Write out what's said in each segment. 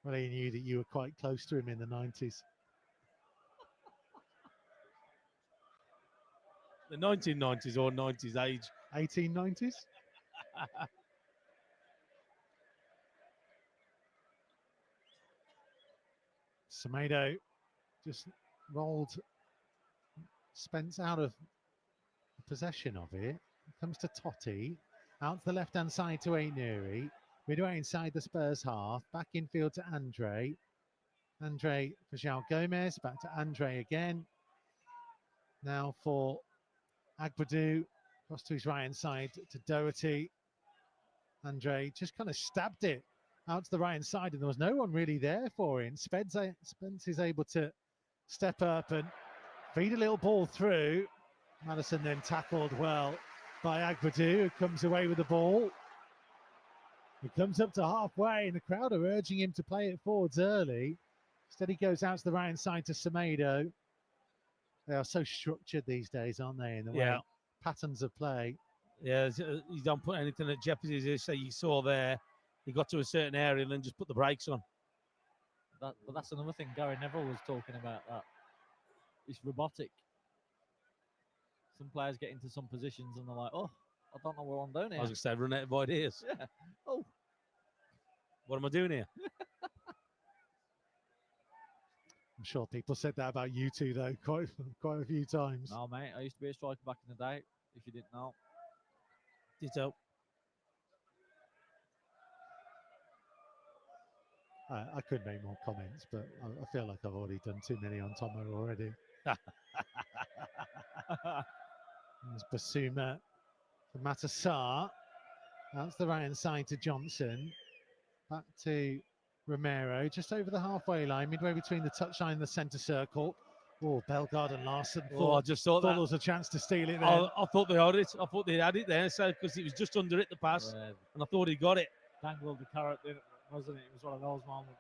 Well, he knew that you were quite close to him in the 90s. The 1990s or 90s age. 1890s? Semedo just rolled Spence out of possession of it. Comes to Totti. Out to the left-hand side to Ainuri. Midway inside the Spurs half. Back infield to Andre. Andre for João Gomez. Back to Andre again. Now for Agbadou. Across to his right-hand side to Doherty. Andre just kind of stabbed it out to the right-hand side, and there was no one really there for him. Spence is able to step up and feed a little ball through. Maddison then tackled well by Agbadou, who comes away with the ball. He comes up to halfway, and the crowd are urging him to play it forwards early. Instead, he goes out to the right-hand side to Semedo. They are so structured these days, aren't they, in the way patterns of play. Yeah, you don't put anything at jeopardy. As you saw there, he got to a certain area and then just put the brakes on. But that's another thing Gary Neville was talking about, that it's robotic. Some players get into some positions and they're like, oh, I don't know what I'm doing here. I was going to say, run out of ideas. Yeah. Oh. What am I doing here? I'm sure people said that about you two, though, quite a few times. No, mate, I used to be a striker back in the day, if you didn't know. Ditto. I could make more comments, but I feel like I've already done too many on Tomo already. There's Basuma for Matassar. That's the right-hand side to Johnson. Back to Romero, just over the halfway line, midway between the touchline and the centre circle. Oh, Bellegarde and Larson I just thought that there was a chance to steal it there. I thought they had it. I thought they had it there, so because it was just under it, the pass, and I thought he got it. Dangled the carrot, wasn't it? It was one of those moments.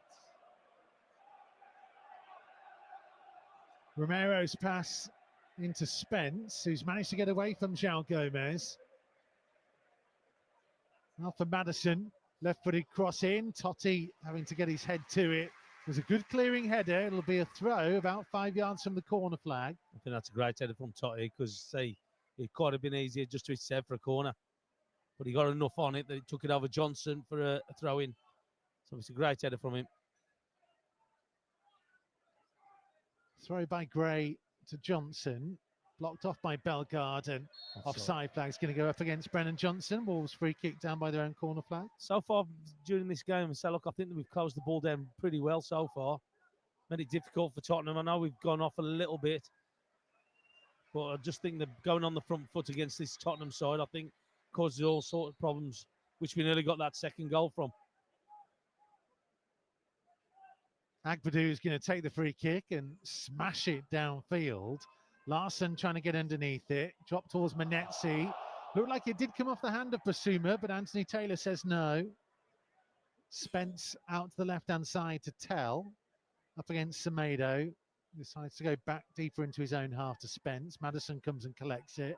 Romero's pass into Spence, who's managed to get away from João Gomez. Now for Maddison, left-footed cross in. Totti having to get his head to it. It was a good clearing header. It'll be a throw about 5 yards from the corner flag. I think that's a great header from Totti, because it could have been easier just to hit set for a corner. But he got enough on it that he took it over Johnson for a throw-in. So it's a great header from him. Throw by Gray to Johnson. Blocked off by Bellegarde, and offside flag's going to go up against Brennan Johnson. Wolves free kick down by their own corner flag. So far during this game, so look, I think that we've closed the ball down pretty well so far. Made it difficult for Tottenham. I know we've gone off a little bit, but I just think that going on the front foot against this Tottenham side, I think causes all sorts of problems, which we nearly got that second goal from. Agbadou is going to take the free kick and smash it downfield. Larson trying to get underneath it. Drop towards Manetzi. Looked like it did come off the hand of Basuma, but Anthony Taylor says no. Spence out to the left-hand side to Tell. Up against Semedo. Decides to go back deeper into his own half to Spence. Maddison comes and collects it.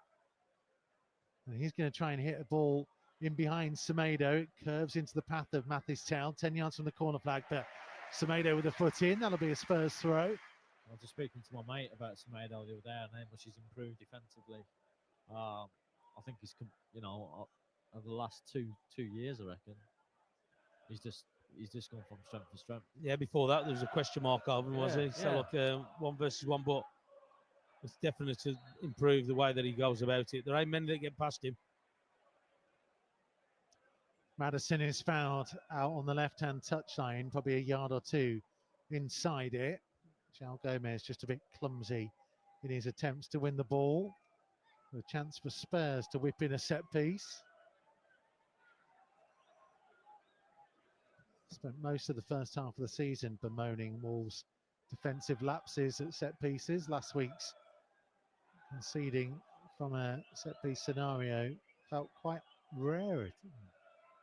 And he's going to try and hit a ball in behind Semedo. It curves into the path of Mathis Tell. 10 yards from the corner flag, but Semedo with a foot in. That'll be a Spurs throw. I was just speaking to my mate about Semedo the other day and how much he's improved defensively. I think he's, over the last two years, I reckon, he's just gone from strength to strength. Yeah, before that there was a question mark over him, wasn't he? So look, 1 versus 1, but it's definitely to improve the way that he goes about it. There ain't many that get past him. Maddison is fouled out on the left-hand touchline, probably a yard or two inside it. João Gomez just a bit clumsy in his attempts to win the ball. A chance for Spurs to whip in a set piece. Spent most of the first half of the season bemoaning Wolves' defensive lapses at set pieces. Last week's conceding from a set piece scenario felt quite rare.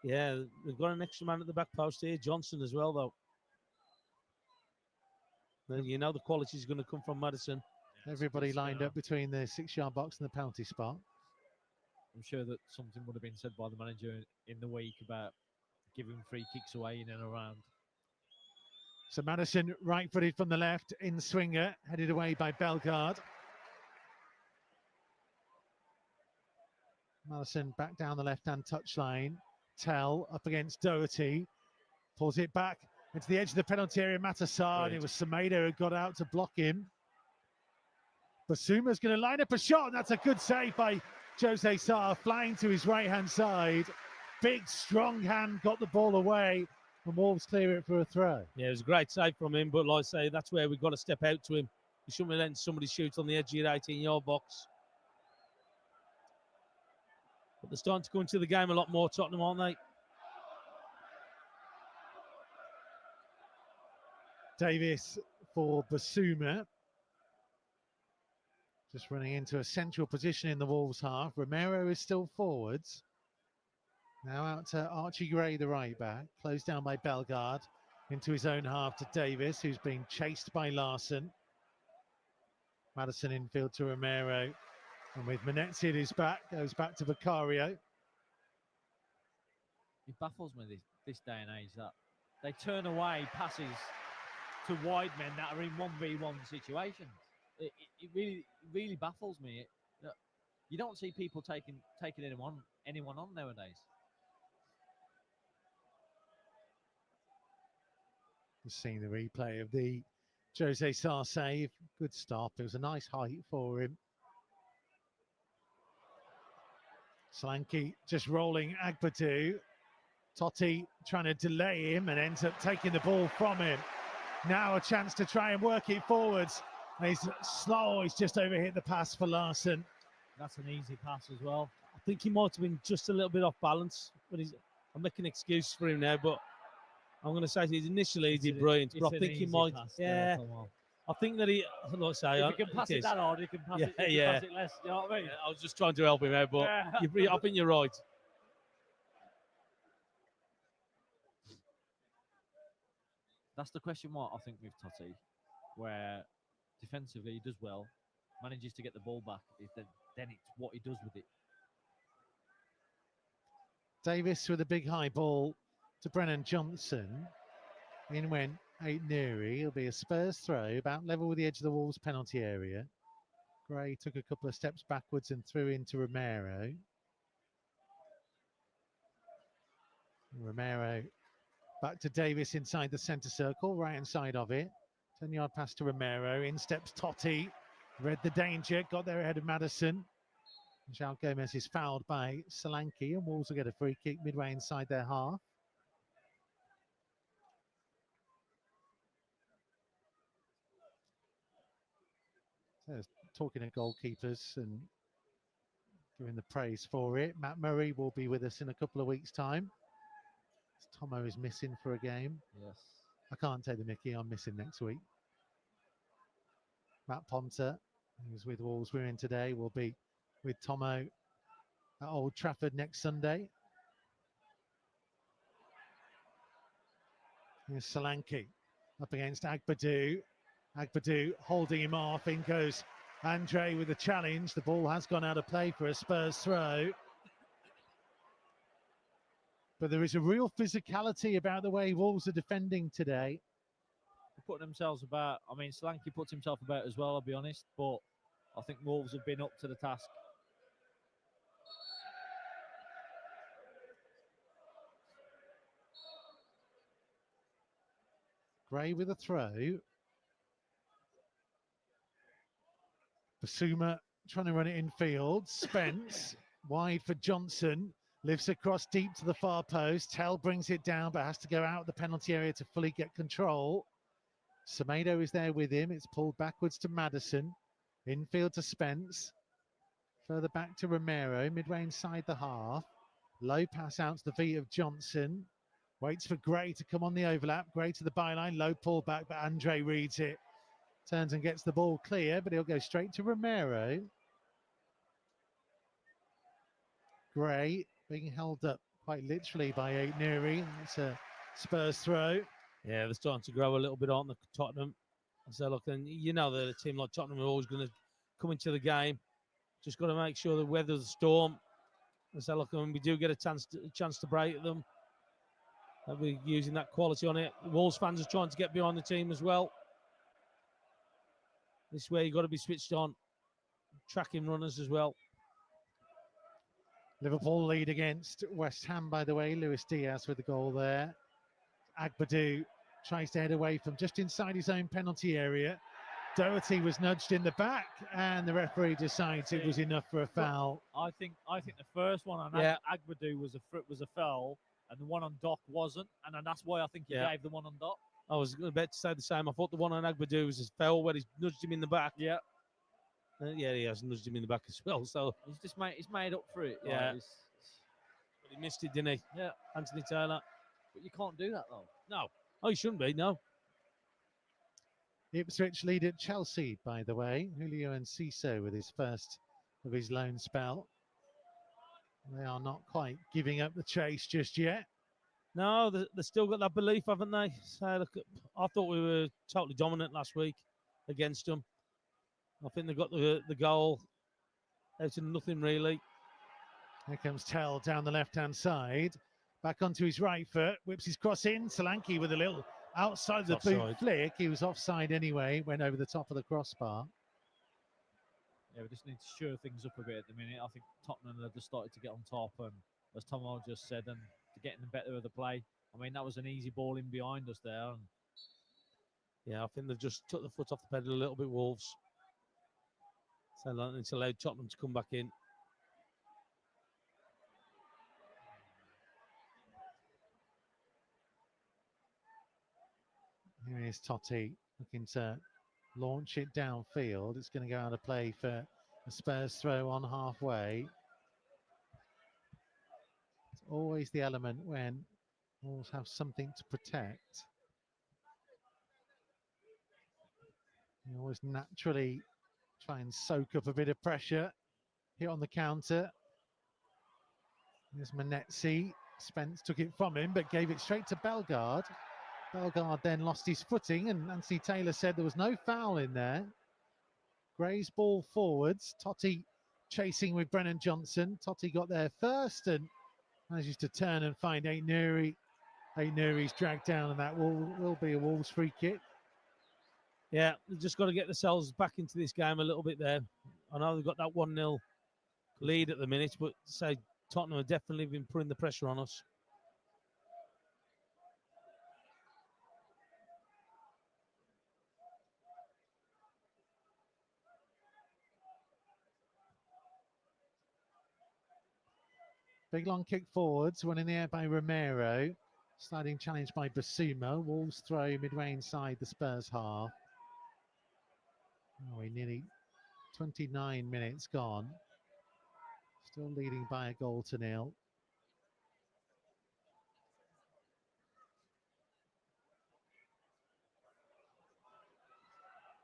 Yeah, we've got an extra man at the back post here, Johnson as well, though. You know the quality is going to come from Maddison. Everybody lined up between the 6-yard box and the penalty spot. I'm sure that something would have been said by the manager in the week about giving free kicks away in and around. So Madison right-footed from the left, in swinger, headed away by Bellegarde. Madison back down the left-hand touchline. Tell up against Doherty, pulls it back into the edge of the penalty area. Matassar, and it was Semedo who got out to block him. Basuma's going to line up a shot, and that's a good save by Jose Sarr, flying to his right-hand side. Big, strong hand got the ball away, and Wolves clear it for a throw. Yeah, it was a great save from him, but like I say, that's where we've got to step out to him. You shouldn't be letting somebody shoot on the edge of your 18-yard box. But they're starting to go into the game a lot more, Tottenham, aren't they? Davis for Basuma. Just running into a central position in the Wolves half. Romero is still forwards. Now out to Archie Gray, the right back. Closed down by Bellegarde. Into his own half to Davis, who's being chased by Larson. Madison infield to Romero. And with Menezzi at his back, goes back to Vicario. It baffles me this day and age that they turn away passes to wide men that are in 1v1 situations. It really baffles me. You don't see people taking anyone on nowadays. Just seeing the replay of the Jose Sarr save. Good stop. It was a nice height for him. Solanke just rolling Agbadu. Totti trying to delay him and ends up taking the ball from him. Now a chance to try and work it forwards. And he's slow. He's just overhit the pass for Larson. That's an easy pass as well. I think he might have been just a little bit off balance. But I'm making an excuse for him now, but I'm going to say initially he did brilliant. But I think he might. Yeah. I think that he, like I say, if you can pass it that hard, you can pass it. Pass it less. You know what I mean? Yeah, I was just trying to help him out, but I think you're right. That's the question mark, I think, with Totti, where defensively he does well, manages to get the ball back, then it's what he does with it. Davis with a big high ball to Brennan Johnson. In went Aït-Nouri. It'll be a Spurs throw, about level with the edge of the Wolves penalty area. Gray took a couple of steps backwards and threw into Romero. Romero back to Davis inside the centre circle, right hand side of it. 10-yard pass to Romero. In steps Totti. Read the danger, got there ahead of Madison. João Gomez is fouled by Solanke, and Wolves will get a free kick midway inside their half. So, talking of goalkeepers and giving the praise for it, Matt Murray will be with us in a couple of weeks' time. Tomo is missing for a game. Yes. I can't take the mickey, I'm missing next week. Matt Ponter, who's with Wolves Women today, will be with Tomo at Old Trafford next Sunday. Here's Solanke up against Agbadu. Agbadu holding him off. In goes Andre with a challenge. The ball has gone out of play for a Spurs throw. But there is a real physicality about the way Wolves are defending today. They put themselves about. I mean, Solanke puts himself about as well, I'll be honest. But I think Wolves have been up to the task. Gray with a throw. Basuma trying to run it in field. Spence wide for Johnson. Lifts across deep to the far post. Tell brings it down, but has to go out the penalty area to fully get control. Semedo is there with him. It's pulled backwards to Madison. Infield to Spence. Further back to Romero. Midway inside the half. Low pass out to the feet of Johnson. Waits for Gray to come on the overlap. Gray to the byline. Low pull back, but Andre reads it. Turns and gets the ball clear, but he'll go straight to Romero. Gray being held up quite literally by Aït-Nouri. It's a Spurs throw. Yeah, they're starting to grow a little bit on the Tottenham. So look, and you know that a team like Tottenham are always going to come into the game. Just got to make sure they weather the storm. And so look, when we do get a chance to break them, They'll be using that quality on it. The Wolves fans are trying to get behind the team as well. This is where you've got to be switched on. Tracking runners as well. Liverpool lead against West Ham, by the way. Luis Diaz with the goal there. Agbadou tries to head away from just inside his own penalty area. Doherty was nudged in the back, and the referee decides it was enough for a foul. I think the first one on Agbadou was a foul, and the one on Doc wasn't, and then that's why I think he gave the one on Doc. I was about to say the same. I thought the one on Agbadou was a foul where he's nudged him in the back. Yeah. Yeah, he has nudged him in the back as well. So he's made up for it. Yeah. Like, but he missed it, didn't he? Yeah. Anthony Taylor. But you can't do that though. No. Oh, you shouldn't be. No. Ipswich lead at Chelsea, by the way. Julio Enciso with his first of his loan spell. They are not quite giving up the chase just yet. No, they still got that belief, haven't they? So look, I thought we were totally dominant last week against them. I think they got the goal out of nothing, really. Here comes Tell down the left-hand side. Back onto his right foot. Whips his cross in. Solanke with a little outside the boot flick. He was offside anyway. Went over the top of the crossbar. Yeah, we just need to shore things up a bit at the minute. I think Tottenham have just started to get on top, and as Tomo just said, and to getting the better of the play. I mean, that was an easy ball in behind us there. And yeah, I think they've just took the foot off the pedal a little bit, Wolves. So it's allowed Tottenham to come back in. Here is Totti looking to launch it downfield. It's going to go out of play for a Spurs throw on halfway. It's always the element when Wolves have something to protect. You always naturally try and soak up a bit of pressure. Hit on the counter. There's Manetzi. Spence took it from him, but gave it straight to Bellegarde. Bellegarde then lost his footing, and Anthony Taylor said there was no foul in there. Gray's ball forwards. Totti chasing with Brennan Johnson. Totti got there first and manages to turn and find Aït-Nouri. Aït-Nouri's dragged down, and that will be a Wolves free kick. Yeah, they've just got to get themselves back into this game a little bit there. I know they've got that 1-0 lead at the minute, but say Tottenham have definitely been putting the pressure on us. Big long kick forwards, one in the air by Romero. Sliding challenge by Basuma. Wolves throw midway inside the Spurs half. Oh, we're nearly 29 minutes gone. Still leading by a goal to nil.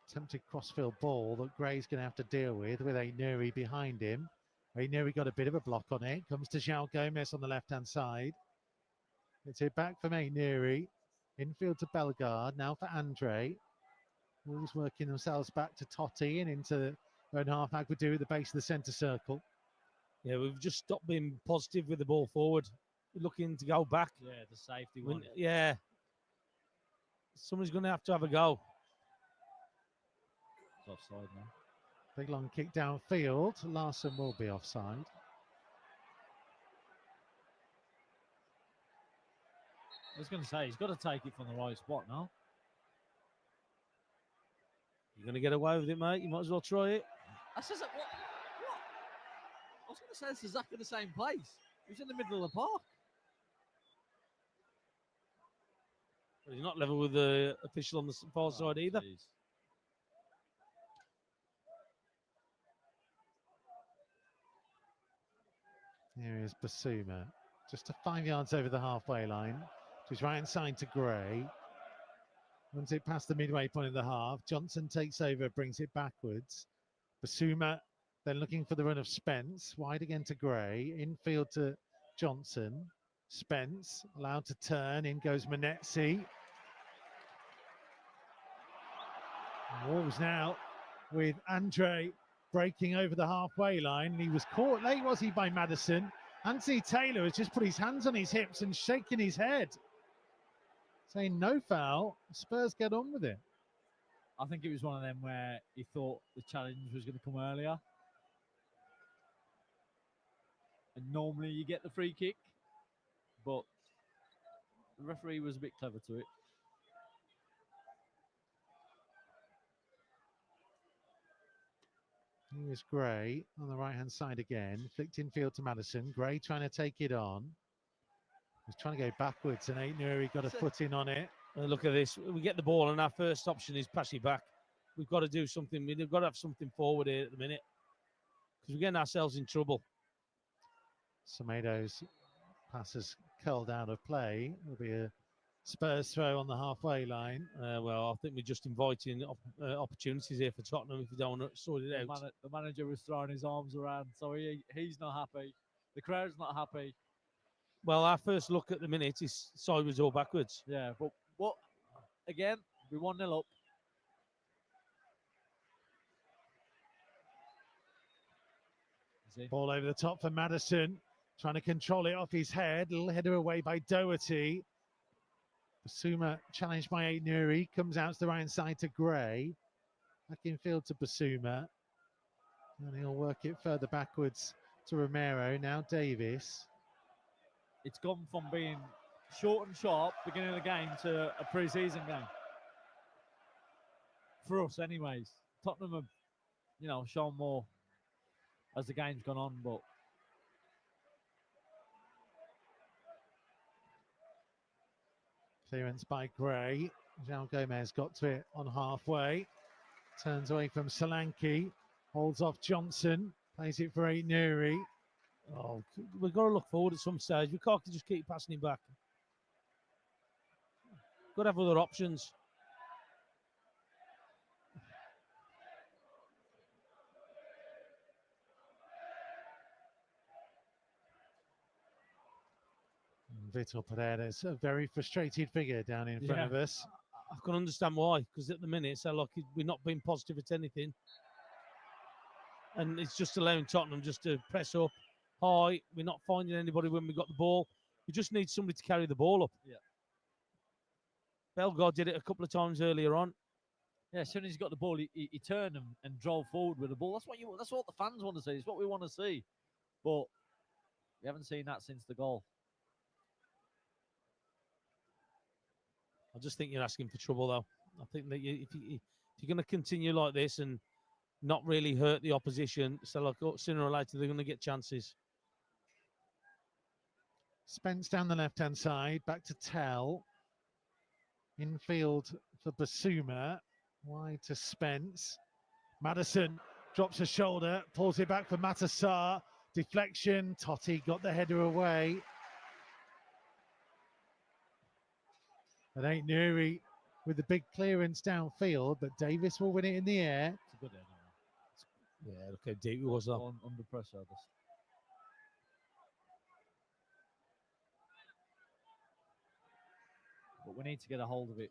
Attempted crossfield ball that Gray's going to have to deal with Aït-Nouri behind him. Aït-Nouri got a bit of a block on it. Comes to João Gomez on the left-hand side. It's it back from Aït-Nouri. Infield to Bellegarde. Now for Andre. Wolves working themselves back to Totti and into their own half. Agbadou at the base of the centre circle. Yeah, we've just stopped being positive with the ball forward. We're looking to go back. yeah, the safety one. Yeah. Somebody's going to have a go. It's offside now. Big long kick downfield. Larson will be offside. I was going to say, he's got to take it from the right spot now. You're going to get away with it, mate. You might as well try it. I says, what? I was going to say it's exactly the same place. He was in the middle of the park. But he's not level with the official on the far side either. Geez. Here is Basuma. Just 5 yards over the halfway line. To his right-hand side to Gray. Runs it past the midway point of the half. Johnson takes over, brings it backwards. Basuma then looking for the run of Spence. Wide again to Gray. Infield to Johnson. Spence allowed to turn. In goes Manetzi. Wolves now with Andre breaking over the halfway line. He was caught late, was he, by Maddison? Anthony Taylor has just put his hands on his hips and shaking his head. saying no foul. Spurs get on with it. I think it was one of them where he thought the challenge was going to come earlier. And normally you get the free kick, but the referee was a bit clever to it. Here's Gray on the right-hand side again. Flicked infield to Madison. Gray trying to take it on. He's trying to go backwards, and Ain't Nuri got a foot in on it. Look at this. We get the ball, and our first option is pass it back. We've got to do something. We've got to have something forward here at the minute because we're getting ourselves in trouble. Semedo's pass has curled out of play. It'll be a Spurs throw on the halfway line. Well, I think we're just inviting opportunities here for Tottenham if we don't want to sort it out. The manager was throwing his arms around, so he's not happy. The crowd's not happy. Well, our first look at the minute is sideways or backwards. Yeah, but what? Again, we 1-0 up. Ball over the top for Madison. Trying to control it off his head. Little header away by Doherty. Basuma challenged by Ain't Nuri. Comes out to the right side to Gray. Back in field to Basuma. And he'll work it further backwards to Romero. Now Davis. It's gone from being short and sharp, beginning of the game, to a pre-season game. For us, anyways. Tottenham have, shown more as the game's gone on, but clearance by Gray. João Gomez got to it on halfway. Turns away from Solanke. Holds off Johnson. Plays it for Ain't Nuri. Oh, we've got to look forward at some stage. We can't just keep passing him back. Got to have other options. Vitor Pereira's a very frustrated figure down in front of us. I can understand why, because at the minute, we're not being positive at anything. And it's just allowing Tottenham just to press up high. We're not finding anybody when we got the ball. We just need somebody to carry the ball up. Yeah. Bellegarde did it a couple of times earlier on. Yeah, as soon as he got the ball, he turned and drove forward with the ball. That's what the fans want to see. It's what we want to see. But we haven't seen that since the goal. I just think you're asking for trouble, though. I think that if you're going to continue like this and not really hurt the opposition, sooner or later they're going to get chances. Spence down the left-hand side, back to Tell. Infield for Basuma. Wide to Spence. Madison drops a shoulder, pulls it back for Matassar. Deflection. Totti got the header away. It ain't Nuri with the big clearance downfield, but Davis will win it in the air. It's a good header. Yeah, look how deep it was. Under pressure. But we need to get a hold of it.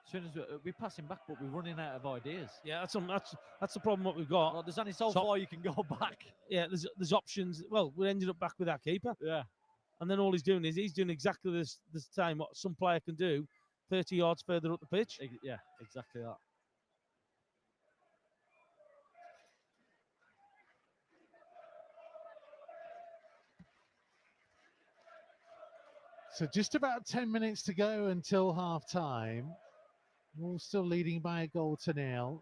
As soon as we're passing back, but we're running out of ideas. Yeah, that's the problem what we've got. Well, there's only so far you can go back. Yeah, there's options. Well, we ended up back with our keeper. Yeah. And then all he's doing exactly the same what some player can do 30 yards further up the pitch. Yeah, exactly that. So just about 10 minutes to go until half-time. We're still leading by a goal to nil.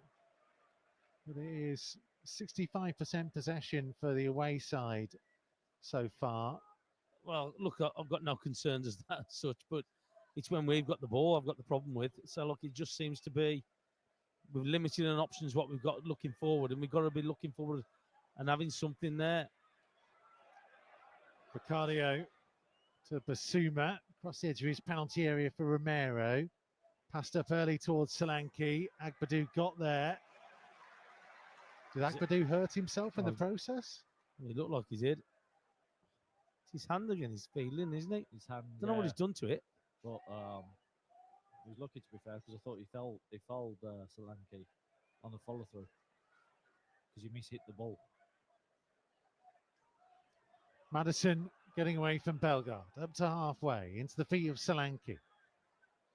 But it is 65% possession for the away side so far. Well, look, I've got no concerns as that such, but it's when we've got the ball I've got the problem with. So, look, it just seems to be we're limited in options what we've got looking forward, and we've got to be looking forward and having something there. Ricardo to Basuma. Across the edge of his penalty area for Romero. Passed up early towards Solanke. Agbadou got there. Did Agbadou hurt himself in the process? It looked like he did. It's his hand again. He's feeling, isn't he? His hand. Don't know what he's done to it. But he was lucky, to be fair, because I thought he fouled Solanke on the follow through because he mishit the ball. Madison getting away from Bellegarde, up to halfway, into the feet of Solanke.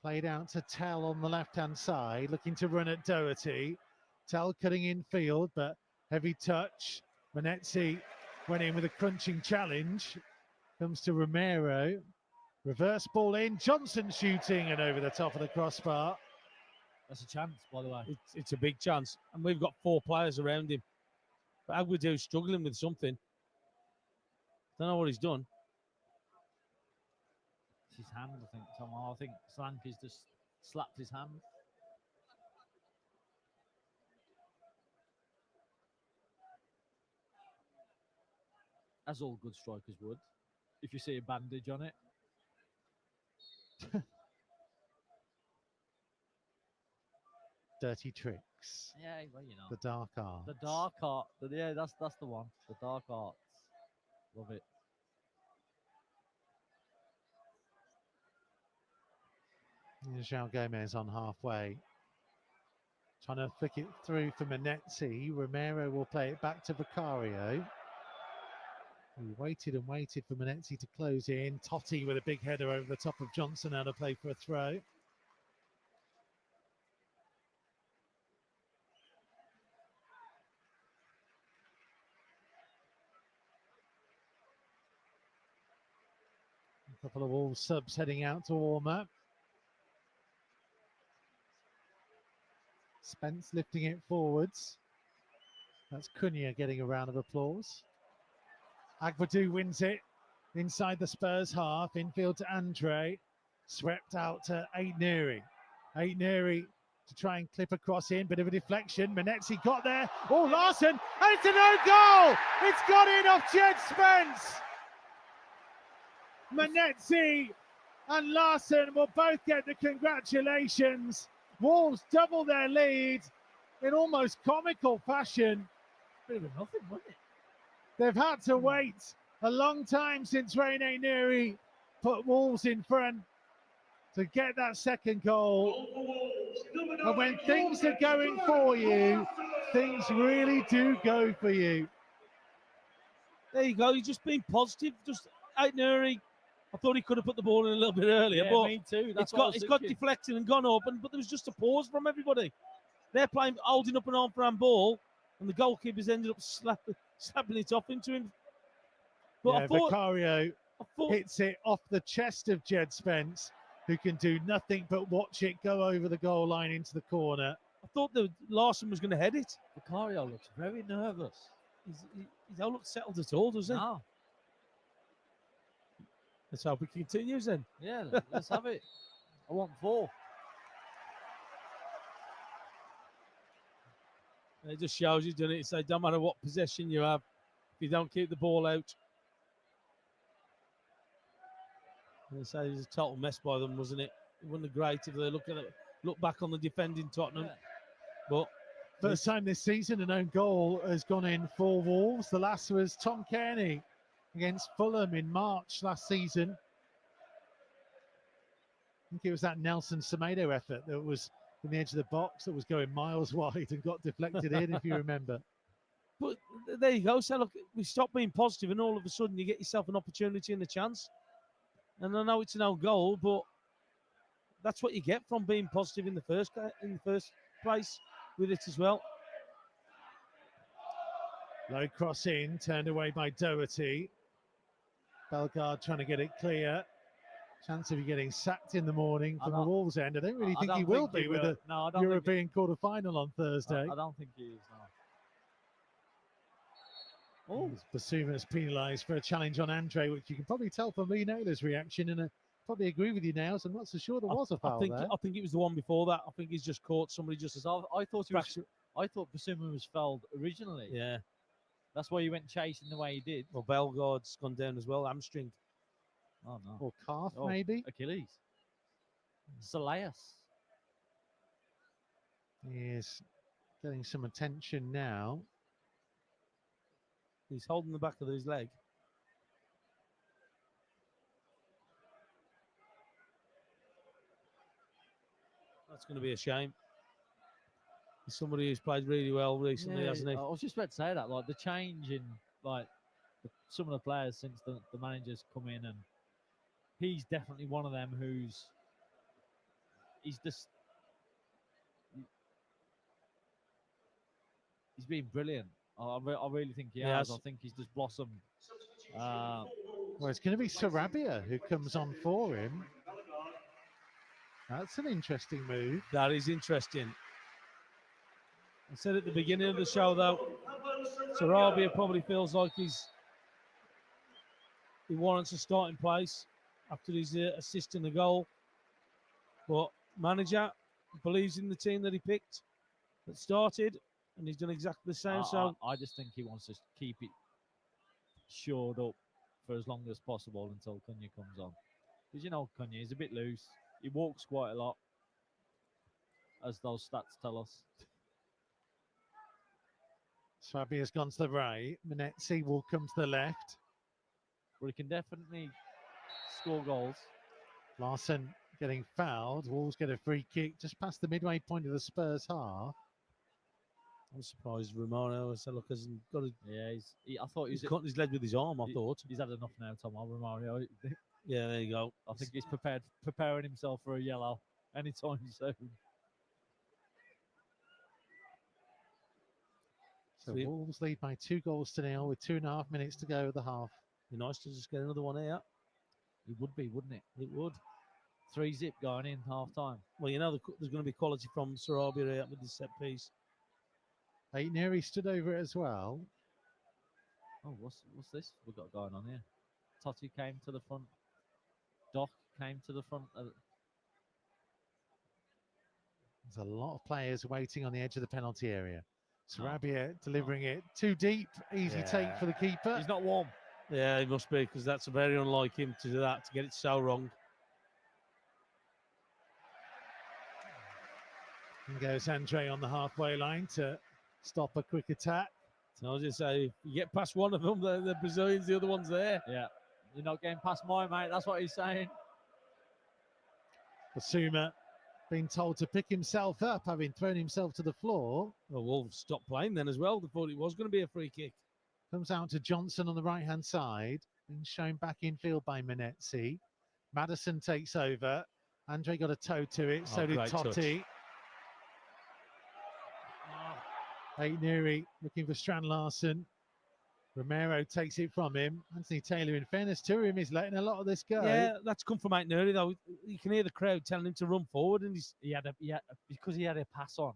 Played out to Tell on the left-hand side, looking to run at Doherty. Tell cutting in field, but heavy touch. Manetzi went in with a crunching challenge. Comes to Romero. Reverse ball in. Johnson shooting and over the top of the crossbar. That's a chance, by the way. It's a big chance. And we've got 4 players around him. But Aguadou's struggling with something. Don't know what he's done. It's his hand, I think, Tom. I think Solanke's just slapped his hand. As all good strikers would, if you see a bandage on it. Dirty tricks. Yeah, well, you know. The dark arts. The dark art. Yeah, that's the one. The dark arts. Love it. João Gomez on halfway. Trying to flick it through for Manetzi. Romero will play it back to Vicario. He waited and waited for Manetzi to close in. Totti with a big header over the top of Johnson out of play for a throw. A couple of Wolves subs heading out to warm up. Spence lifting it forwards. That's Cunha getting a round of applause. Aguadou wins it inside the Spurs half. Infield to Andre. Swept out to Aït-Nouri. Aït-Nouri to try and clip across in. Bit of a deflection. Manetzi got there. Oh, Larson. And it's an own goal. It's got in off Jed Spence. Manetzi and Larson will both get the congratulations. Wolves double their lead in almost comical fashion. Bit of nothing, wasn't it? They've had to wait a long time since Aït-Nouri put Wolves in front to get that second goal. And when things are going for you, things really do go for you. There you go. You've just been positive. Just Aït-Nouri. I thought he could have put the ball in a little bit earlier, Yeah, but me too. That's it's got deflected and gone up, but there was just a pause from everybody. They're playing, holding up an arm for handball, and the goalkeepers ended up slapping it off into him. But Yeah, I thought Vicario hits it off the chest of Jed Spence, who can do nothing but watch it go over the goal line into the corner. I thought that Larson was going to head it. Vicario looks very nervous. He don't look settled at all, does he? No. Let's hope he continues then. Yeah, let's have it. I want 4. And it just shows you, doesn't it? It says, don't matter what possession you have, if you don't keep the ball out. And they say it was a total mess by them, wasn't it? It wasn't great if they look back on the defending Tottenham. Yeah. But First time this season an own goal has gone in for Wolves. The last was Tom Kearney against Fulham in March last season. I think it was that Nelson Semedo effort that was in the edge of the box that was going miles wide and got deflected in, if you remember. But there you go. So look, we stop being positive, and all of a sudden you get yourself an opportunity and a chance. And I know it's an own goal, but that's what you get from being positive in the first place with it as well. Low cross in, turned away by Doherty. Bellegarde trying to get it clear. Chance of you getting sacked in the morning from the Wolves end. I don't really think he will be with the European quarter-final on Thursday. I don't think he is, no. Oh, Basuma penalised for a challenge on Andre, which you can probably tell from Lee Naylor's reaction, and I probably agree with you now. So I'm not so sure there was a foul there. I think it was the one before that. I think he's just caught somebody just as I thought Basuma was fouled originally. Yeah, that's why he went chasing the way he did. Well, Bellegarde's gone down as well, hamstring. Oh no. Or calf, maybe. Achilles. Salias. He is getting some attention now. He's holding the back of his leg. That's going to be a shame. He's somebody who's played really well recently, hasn't he? I was just about to say that, like the change in like some of the players since the manager's come in, and he's definitely one of them he's just he's been brilliant. I really think he has. I think he's just blossomed. Well, it's going to be Sarabia who comes on for him. That's an interesting move. That is interesting. I said at the beginning of the show, though, Sarabia probably feels like he warrants a starting place after his assist in the goal. But manager believes in the team that he picked, that started, and he's done exactly the same. I just think he wants to keep it shored up for as long as possible until Cunha comes on. Because, you know, Cunha is a bit loose. He walks quite a lot, as those stats tell us. Swabia's gone to the right. Menetzi will come to the left. But he can definitely score goals. Larson getting fouled. Wolves get a free kick just past the midway point of the Spurs half. I'm surprised Romano hasn't got a... Yeah, I thought he's cut his leg with his arm, I thought. He's had enough now, Tom Romario. Yeah, there you go. I think he's preparing himself for a yellow anytime soon. So Wolves lead by 2-0 with 2.5 minutes to go of the half. Be nice to just get another one here. It would be, wouldn't it? It would. 3-0 going in half time. Well, you know, there's going to be quality from Sarabia here with this set piece. Aitneri stood over it as well. Oh, what's this we've got going on here? Totti came to the front. Doc came to the front. There's a lot of players waiting on the edge of the penalty area. Sarabia delivering it too deep. Easy take for the keeper. He's not warm. Yeah, he must be, because that's very unlike him to do that, to get it so wrong. And goes Andre on the halfway line to stop a quick attack. So I'll just say, if you get past one of them, the Brazilians, the other one's there. Yeah, you're not getting past mine, mate. That's what he's saying. Basuma being told to pick himself up, having thrown himself to the floor. Well, Wolves stopped playing then as well. They thought it was going to be a free kick. Comes out to Johnson on the right-hand side. Being shown back in field by Menetzi. Maddison takes over. Andre got a toe to it. So did Totti. Aitneri looking for Strand Larson. Romero takes it from him. Anthony Taylor, in fairness to him, is letting a lot of this go. Yeah, that's come from Aitneri, though. You can hear the crowd telling him to run forward, and because he had a pass on.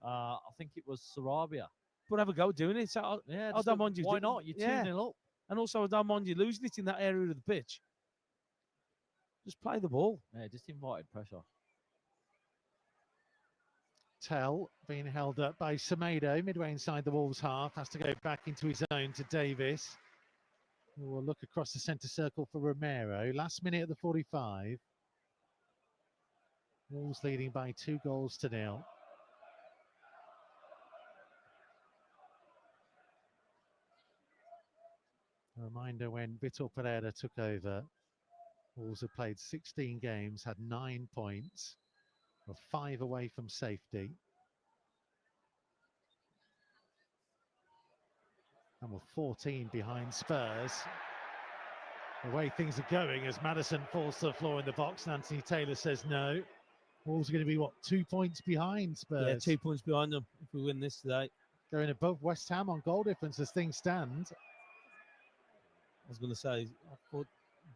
I think it was Sarabia. But have a go doing it. So I don't mind you. Why not? You're 2-0 up. And also, I don't mind you losing it in that area of the pitch. Just play the ball. Yeah, just invited pressure. Tell being held up by Semedo midway inside the Wolves half, has to go back into his own to Davis. We'll look across the centre circle for Romero. Last minute at the 45. Wolves leading by 2-0. A reminder, when Vitor Pereira took over, Wolves have played 16 games, had 9 points, were 5 away from safety. And we're 14 behind Spurs. The way things are going, as Maddison falls to the floor in the box, and Anthony Taylor says no. Wolves are going to be, 2 points behind Spurs? Yeah, 2 points behind them if we win this today. Going above West Ham on goal difference as things stand. I was going to say, I thought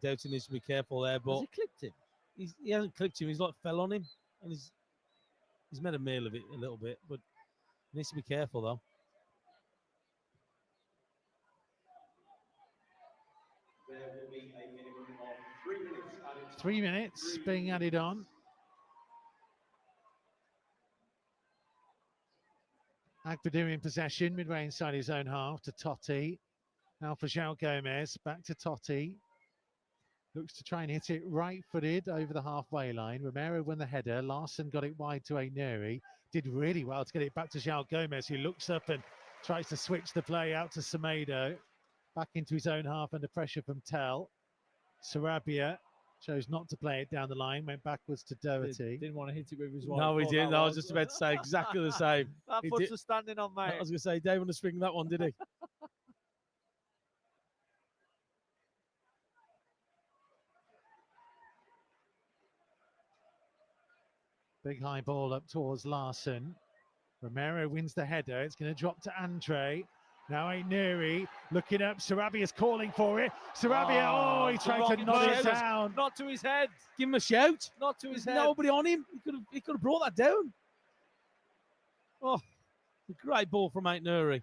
Doughty needs to be careful there, but... Has he clipped him? He hasn't clipped him, he's like fell on him, and he's made a meal of it a little bit, but he needs to be careful though. There will be a minimum of 3 minutes added. 3 minutes being added on. Agbedu in possession, midway inside his own half to Totti. Now for João Gomez, back to Totti. Looks to try and hit it right-footed over the halfway line. Romero won the header. Larson got it wide to Aitneri. Did really well to get it back to João Gomez, who looks up and tries to switch the play out to Semedo. Back into his own half under pressure from Tell. Sarabia chose not to play it down the line, went backwards to Doherty. Didn't want to hit it with his right. No, he didn't. I was just about to say exactly the same. That foot's a standing on, mate. I was going to say, Dave want to swing that one, did he? Big high ball up towards Larson. Romero wins the header. It's going to drop to Andre. Now Nuri looking up. Sarabia's calling for it. Sarabia, he it's the tried to wrong nod it person. down. Not to his head. Give him a shout. Not to his There's head. nobody on him. He could have brought that down. Oh, a great ball from Nuri.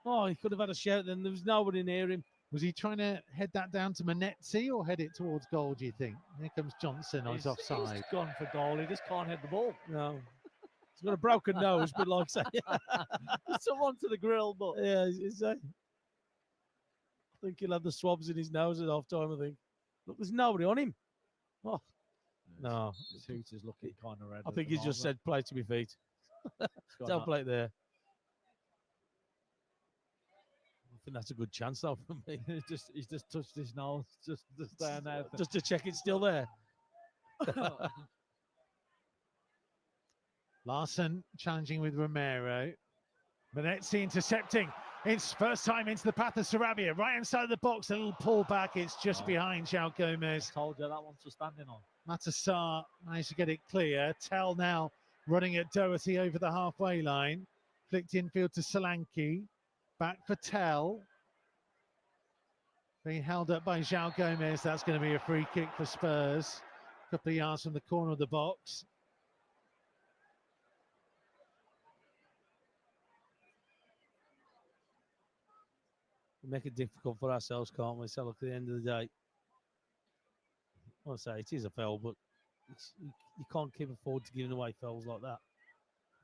Oh, he could have had a shout then. There was nobody near him. Was he trying to head that down to Manetzi or head it towards goal, do you think? Here comes Johnson on his offside. He's gone for goal. He just can't head the ball. No. He's got a broken nose, but like I say, Someone to the grill, but yeah, I think he'll have the swabs in his nose at half time, I think. Look, there's nobody on him. Oh, no. Toots is looking kind of red. I think he's just said play to my feet. Don't play it there. I think that's a good chance though for me. He's just touched his nose, just there now. Just to check it's still there. Larson challenging with Romero. Manetzi intercepting. It's first time into the path of Sarabia. Right inside of the box, a little pull back. It's just behind João Gomez. Told you that one's for standing on. Matassar managed to get it clear. Tell now running at Doherty over the halfway line. Flicked infield to Solanke. Back for Tell. Being held up by João Gomez. That's going to be a free kick for Spurs. A couple of yards from the corner of the box. We make it difficult for ourselves, can't we? So look, at the end of the day, I want to say it is a foul, but you can't keep afford to giving away fouls like that,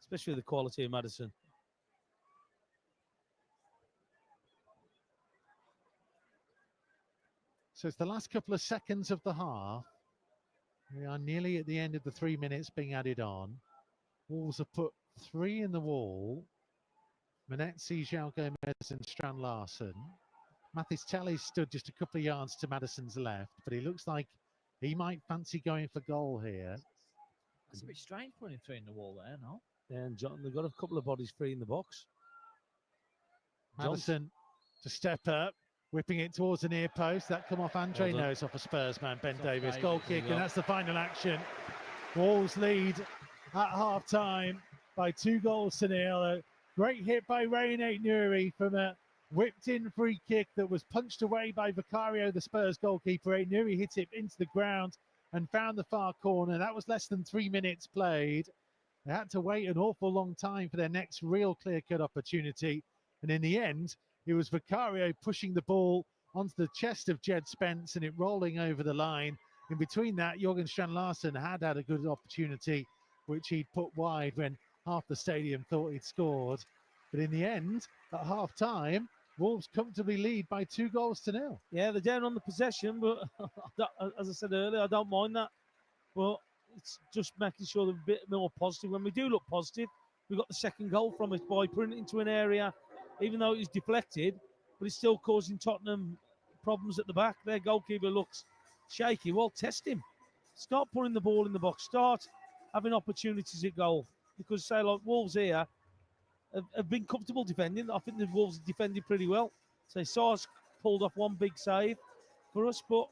especially with the quality of Maddison. So it's the last couple of seconds of the half. We are nearly at the end of the 3 minutes being added on. Wolves have put 3 in the wall. Manetzi, João Gomez and Strand Larson. Mathis Telly stood just a couple of yards to Madison's left, but he looks like he might fancy going for goal here. It's a bit strange putting 3 in the wall there, no? And John, they've got a couple of bodies free in the box. Madison to step up, whipping it towards the near post. That come off Andre. Well done. No, it's off a Spurs man, Ben It's Davis. okay. Goal kick, and that's the final action. Wolves lead at half time by 2-0. A great hit by Rain Nuri from a whipped in free kick that was punched away by Vicario, the Spurs goalkeeper. Nuri hit it into the ground and found the far corner. That was less than 3 minutes played. They had to wait an awful long time for their next real clear-cut opportunity. And in the end, it was Vicario pushing the ball onto the chest of Jed Spence and it rolling over the line. In between that, Jorgen Strand Larsen had a good opportunity, which he'd put wide when half the stadium thought he'd scored. But in the end, at half-time, Wolves comfortably lead by 2-0. Yeah, they're down on the possession, but as I said earlier, I don't mind that. But it's just making sure they're a bit more positive. When we do look positive, we got the second goal from it by putting it into an area, even though it was deflected, but it's still causing Tottenham problems at the back. Their goalkeeper looks shaky. Well, test him. Start putting the ball in the box. Start having opportunities at goal. Because, say, like Wolves here have been comfortable defending. I think the Wolves defended pretty well. So Sars pulled off one big save for us, but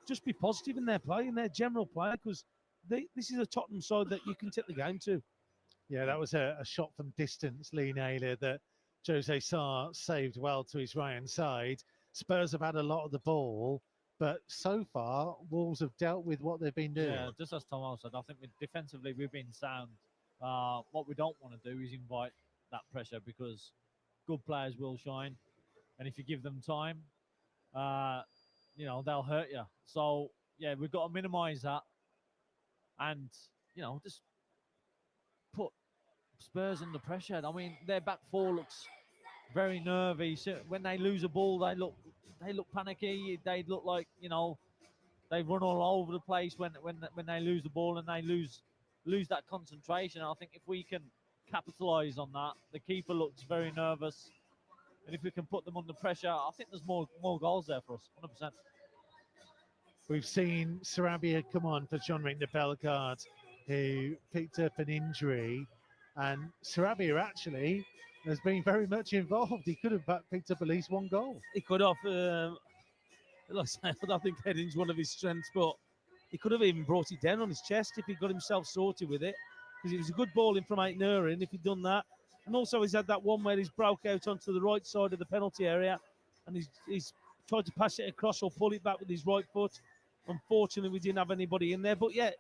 just be positive in their play, in their general play, because this is a Tottenham side that you can take the game to. Yeah, that was a shot from distance, Lee Naylor, that Jose Sarr saved well to his right-hand side. Spurs have had a lot of the ball, but so far, Wolves have dealt with what they've been doing. Yeah, just as Tom said, I think defensively we've been sound. What we don't want to do is invite that pressure because good players will shine. And if you give them time, they'll hurt you. So, yeah, we've got to minimise that and, just put Spurs under pressure. I mean, their back four looks very nervy. So when they lose a ball, they look panicky. They look like, they run all over the place when they lose the ball and they lose that concentration. And I think if we can capitalise on that, the keeper looks very nervous. And if we can put them under pressure, I think there's more goals there for us, 100%. We've seen Sarabia come on for Jean-Ric de Bellegarde, who picked up an injury. And Sarabia actually has been very much involved. He could have picked up at least one goal. He could have, like I say, I don't think heading's one of his strengths, but he could have even brought it down on his chest if he got himself sorted with it, because it was a good ball in from Aitnerin if he'd done that. And also he's had that one where he's broke out onto the right side of the penalty area, and he's tried to pass it across or pull it back with his right foot. Unfortunately, we didn't have anybody in there. But yeah,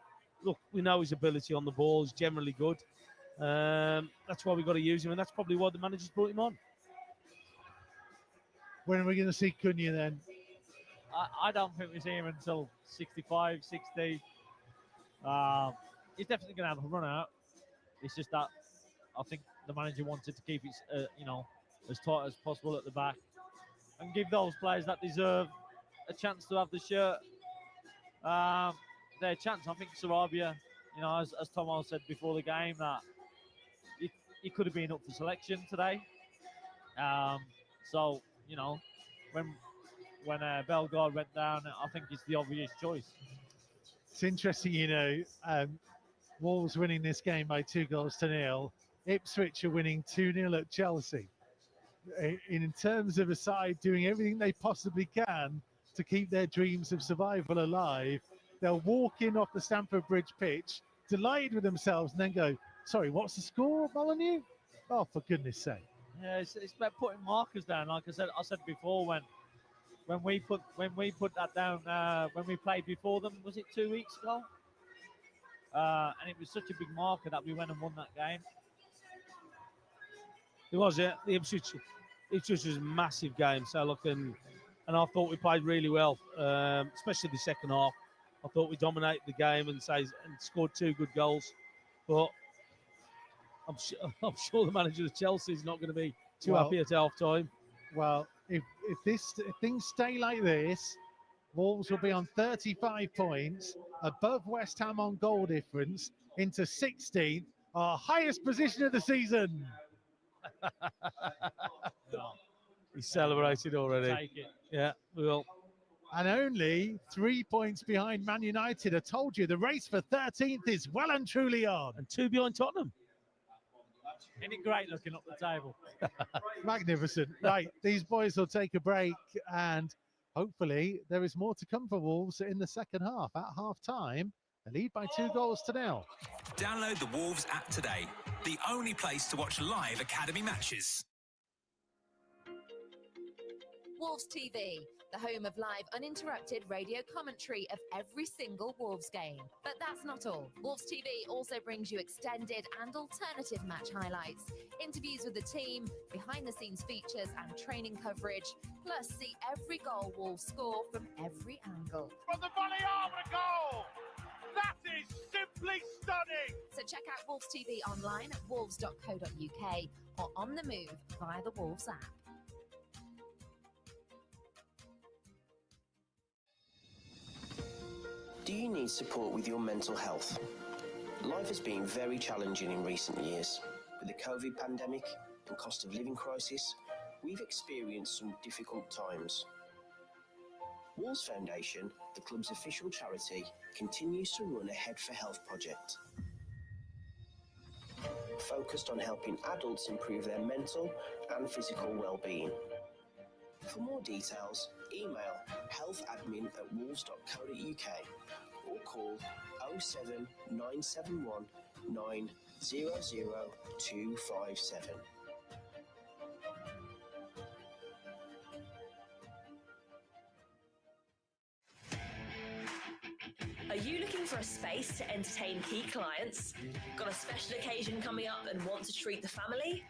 look, we know his ability on the ball is generally good. That's why we've got to use him, and that's probably why the manager's brought him on. When are we going to see Cunha then? I don't think we see him until 65, 60. He's definitely going to have a run out. It's just that I think the manager wanted to keep it, as tight as possible at the back and give those players that deserve a chance to have the shirt their chance. I think Sarabia, as Tomo said before the game, that he could have been up for selection today. So, when Bellegarde went down, I think it's the obvious choice. It's interesting, Wolves winning this game by 2-0. Ipswich are winning 2-0 at Chelsea. In terms of a side doing everything they possibly can to keep their dreams of survival alive, they'll walk in off the Stamford Bridge pitch, delighted with themselves, and then go, sorry, what's the score, Molyneux? Oh, for goodness sake. Yeah, it's about putting markers down. Like I said before, when we put that down, when we played before them, was it 2 weeks ago? And it was such a big marker that we went and won that game. It was, yeah. The Ipswich was a massive game. So look, and I thought we played really well, especially the second half. I thought we dominated the game and scored 2 good goals. But I'm sure the manager of Chelsea is not going to be too happy at half time. Well, if things stay like this, Wolves will be on 35 points, above West Ham on goal difference, into 16th, our highest position of the season. He celebrated already. Take it. Yeah, we will. And only 3 points behind Man United. I told you, the race for 13th is well and truly on. And 2 behind Tottenham. Isn't it great looking up the table? Magnificent. Right, these boys will take a break, and hopefully there is more to come for Wolves in the second half. At half-time, they lead by 2-0. Download the Wolves app today, the only place to watch live academy matches. Wolves TV, the home of live uninterrupted radio commentary of every single Wolves game. But that's not all. Wolves TV also brings you extended and alternative match highlights, interviews with the team, behind-the-scenes features and training coverage, plus see every goal Wolves score from every angle. From the volley arm and a goal! That is simply stunning! So check out Wolves TV online at wolves.co.uk or on the move via the Wolves app. Do you need support with your mental health? Life has been very challenging in recent years. With the COVID pandemic and cost of living crisis, we've experienced some difficult times. Wolves Foundation, the club's official charity, continues to run a Head for Health project, focused on helping adults improve their mental and physical well-being. For more details, email healthadmin@wolves.co.uk or call 07971 900 257. Are you looking for a space to entertain key clients? Got a special occasion coming up and want to treat the family?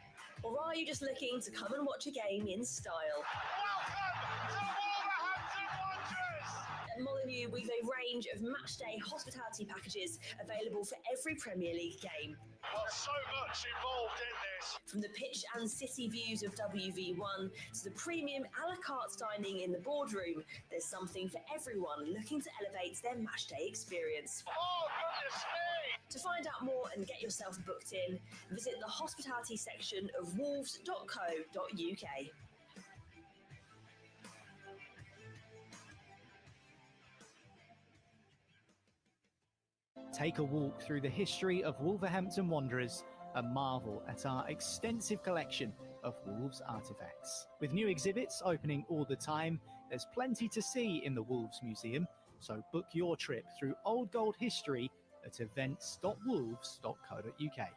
Or are you just looking to come and watch a game in style? Welcome to Wolverhampton Wanderers! At Molyneux, we've a range of matchday hospitality packages available for every Premier League game. Well, so much involved in this. From the pitch and city views of WV1 to the premium a la carte dining in the boardroom, there's something for everyone looking to elevate their matchday experience. Oh, goodness me! To find out more and get yourself booked in, visit the hospitality section of wolves.co.uk. Take a walk through the history of Wolverhampton Wanderers and marvel at our extensive collection of Wolves artefacts. With new exhibits opening all the time, there's plenty to see in the Wolves Museum, So book your trip through Old Gold History at events.wolves.co.uk.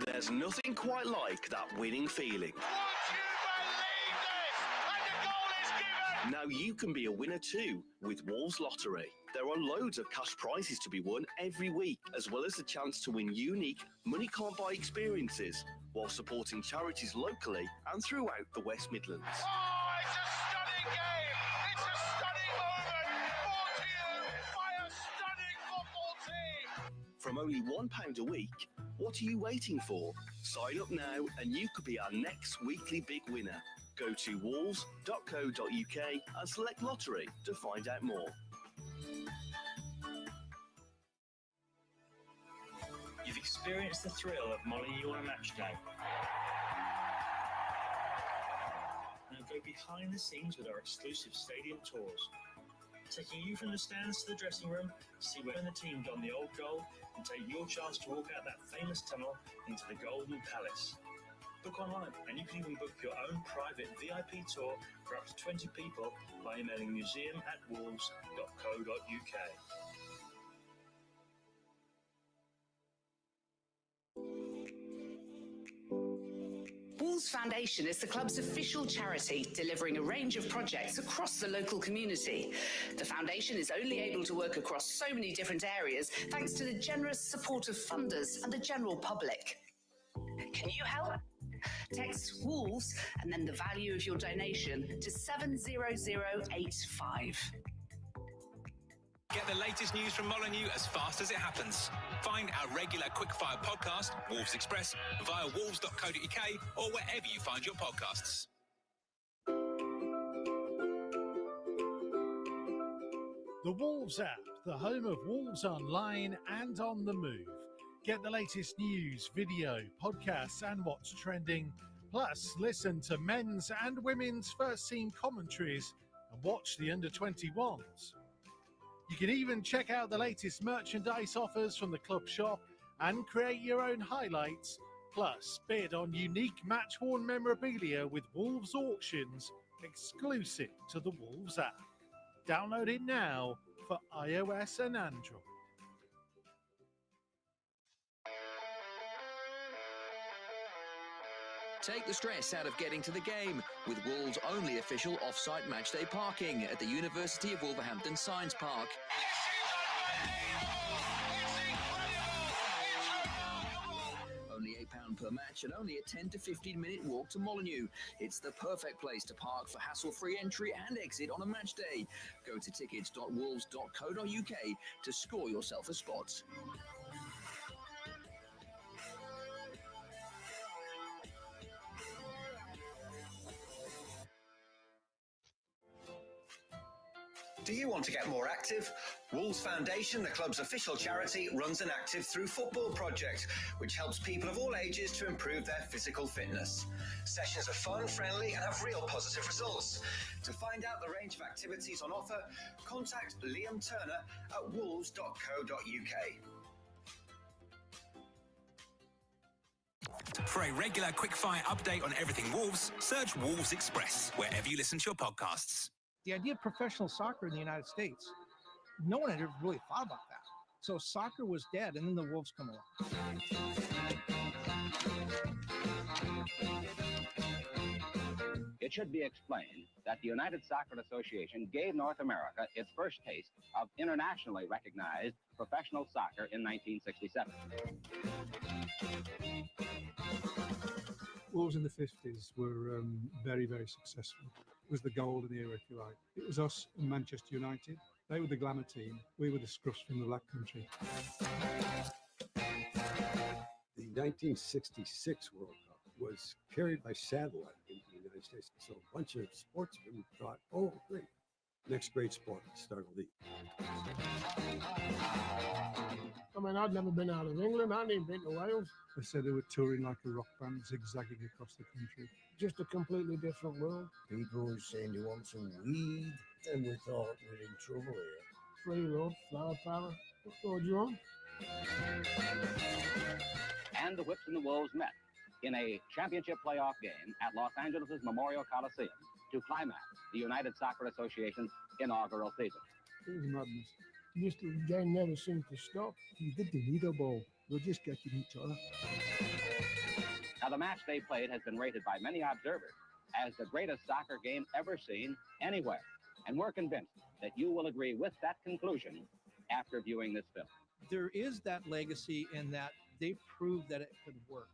There's nothing quite like that winning feeling. Now you can be a winner too with Wolves Lottery. There are loads of cash prizes to be won every week, as well as the chance to win unique money can't buy experiences while supporting charities locally and throughout the West Midlands. Oh, it's a stunning game! It's a stunning moment brought to you by a stunning football team! From only £1 a week, what are you waiting for? Sign up now and you could be our next weekly big winner. Go to wolves.co.uk and select lottery to find out more. You've experienced the thrill of Molyneux on a match day. Now go behind the scenes with our exclusive stadium tours, taking you from the stands to the dressing room, see where the team donned the old goal, and take your chance to walk out that famous tunnel into the Golden Palace. Book online, and you can even book your own private VIP tour for up to 20 people by emailing museum@wolves.co.uk. Wolves Foundation is the club's official charity, delivering a range of projects across the local community. The foundation is only able to work across so many different areas thanks to the generous support of funders and the general public. Can you help? Text Wolves and then the value of your donation to 70085. Get the latest news from Molyneux as fast as it happens. Find our regular quickfire podcast, Wolves Express, via wolves.co.uk or wherever you find your podcasts. The Wolves app, the home of Wolves online and on the move. Get the latest news, video, podcasts and what's trending. Plus, listen to men's and women's first team commentaries and watch the under-21s. You can even check out the latest merchandise offers from the club shop and create your own highlights. Plus, bid on unique match-worn memorabilia with Wolves auctions exclusive to the Wolves app. Download it now for iOS and Android. Take the stress out of getting to the game with Wolves' only official off-site matchday parking at the University of Wolverhampton Science Park. Only £8 per match and only a 10 to 15 minute walk to Molyneux. It's the perfect place to park for hassle-free entry and exit on a match day. Go to tickets.wolves.co.uk to score yourself a spot. Do you want to get more active? Wolves Foundation, the club's official charity, runs an Active Through Football project, which helps people of all ages to improve their physical fitness. Sessions are fun, friendly, and have real positive results. To find out the range of activities on offer, contact Liam Turner at wolves.co.uk. For a regular quickfire update on everything Wolves, search Wolves Express wherever you listen to your podcasts. The idea of professional soccer in the United States, no one had ever really thought about that. So soccer was dead, and then the Wolves come along. It should be explained that the United Soccer Association gave North America its first taste of internationally recognized professional soccer in 1967. Wolves in the 50s were very, very successful. It was the golden era, if you like. It was us and Manchester United. They were the glamour team. We were the scruffs from the Black Country. The 1966 World Cup was carried by satellite into the United States. So a bunch of sportsmen thought, oh, great. Next great sport, start a league. I mean, I'd never been out of England. I hadn't even been to Wales. They said they were touring like a rock band, zigzagging across the country. Just a completely different world. People were saying they want some weed, and we thought we're in trouble here. Free love, flower power. What more do you want? And the Whips and the Wolves met. in a championship playoff game at Los Angeles' Memorial Coliseum to climax the United Soccer Association's inaugural season. It was madness. The game never seemed to stop. You did the leaderboard. We're just getting each other. Now, the match they played has been rated by many observers as the greatest soccer game ever seen anywhere. And we're convinced that you will agree with that conclusion after viewing this film. There is that legacy in that they proved that it could work.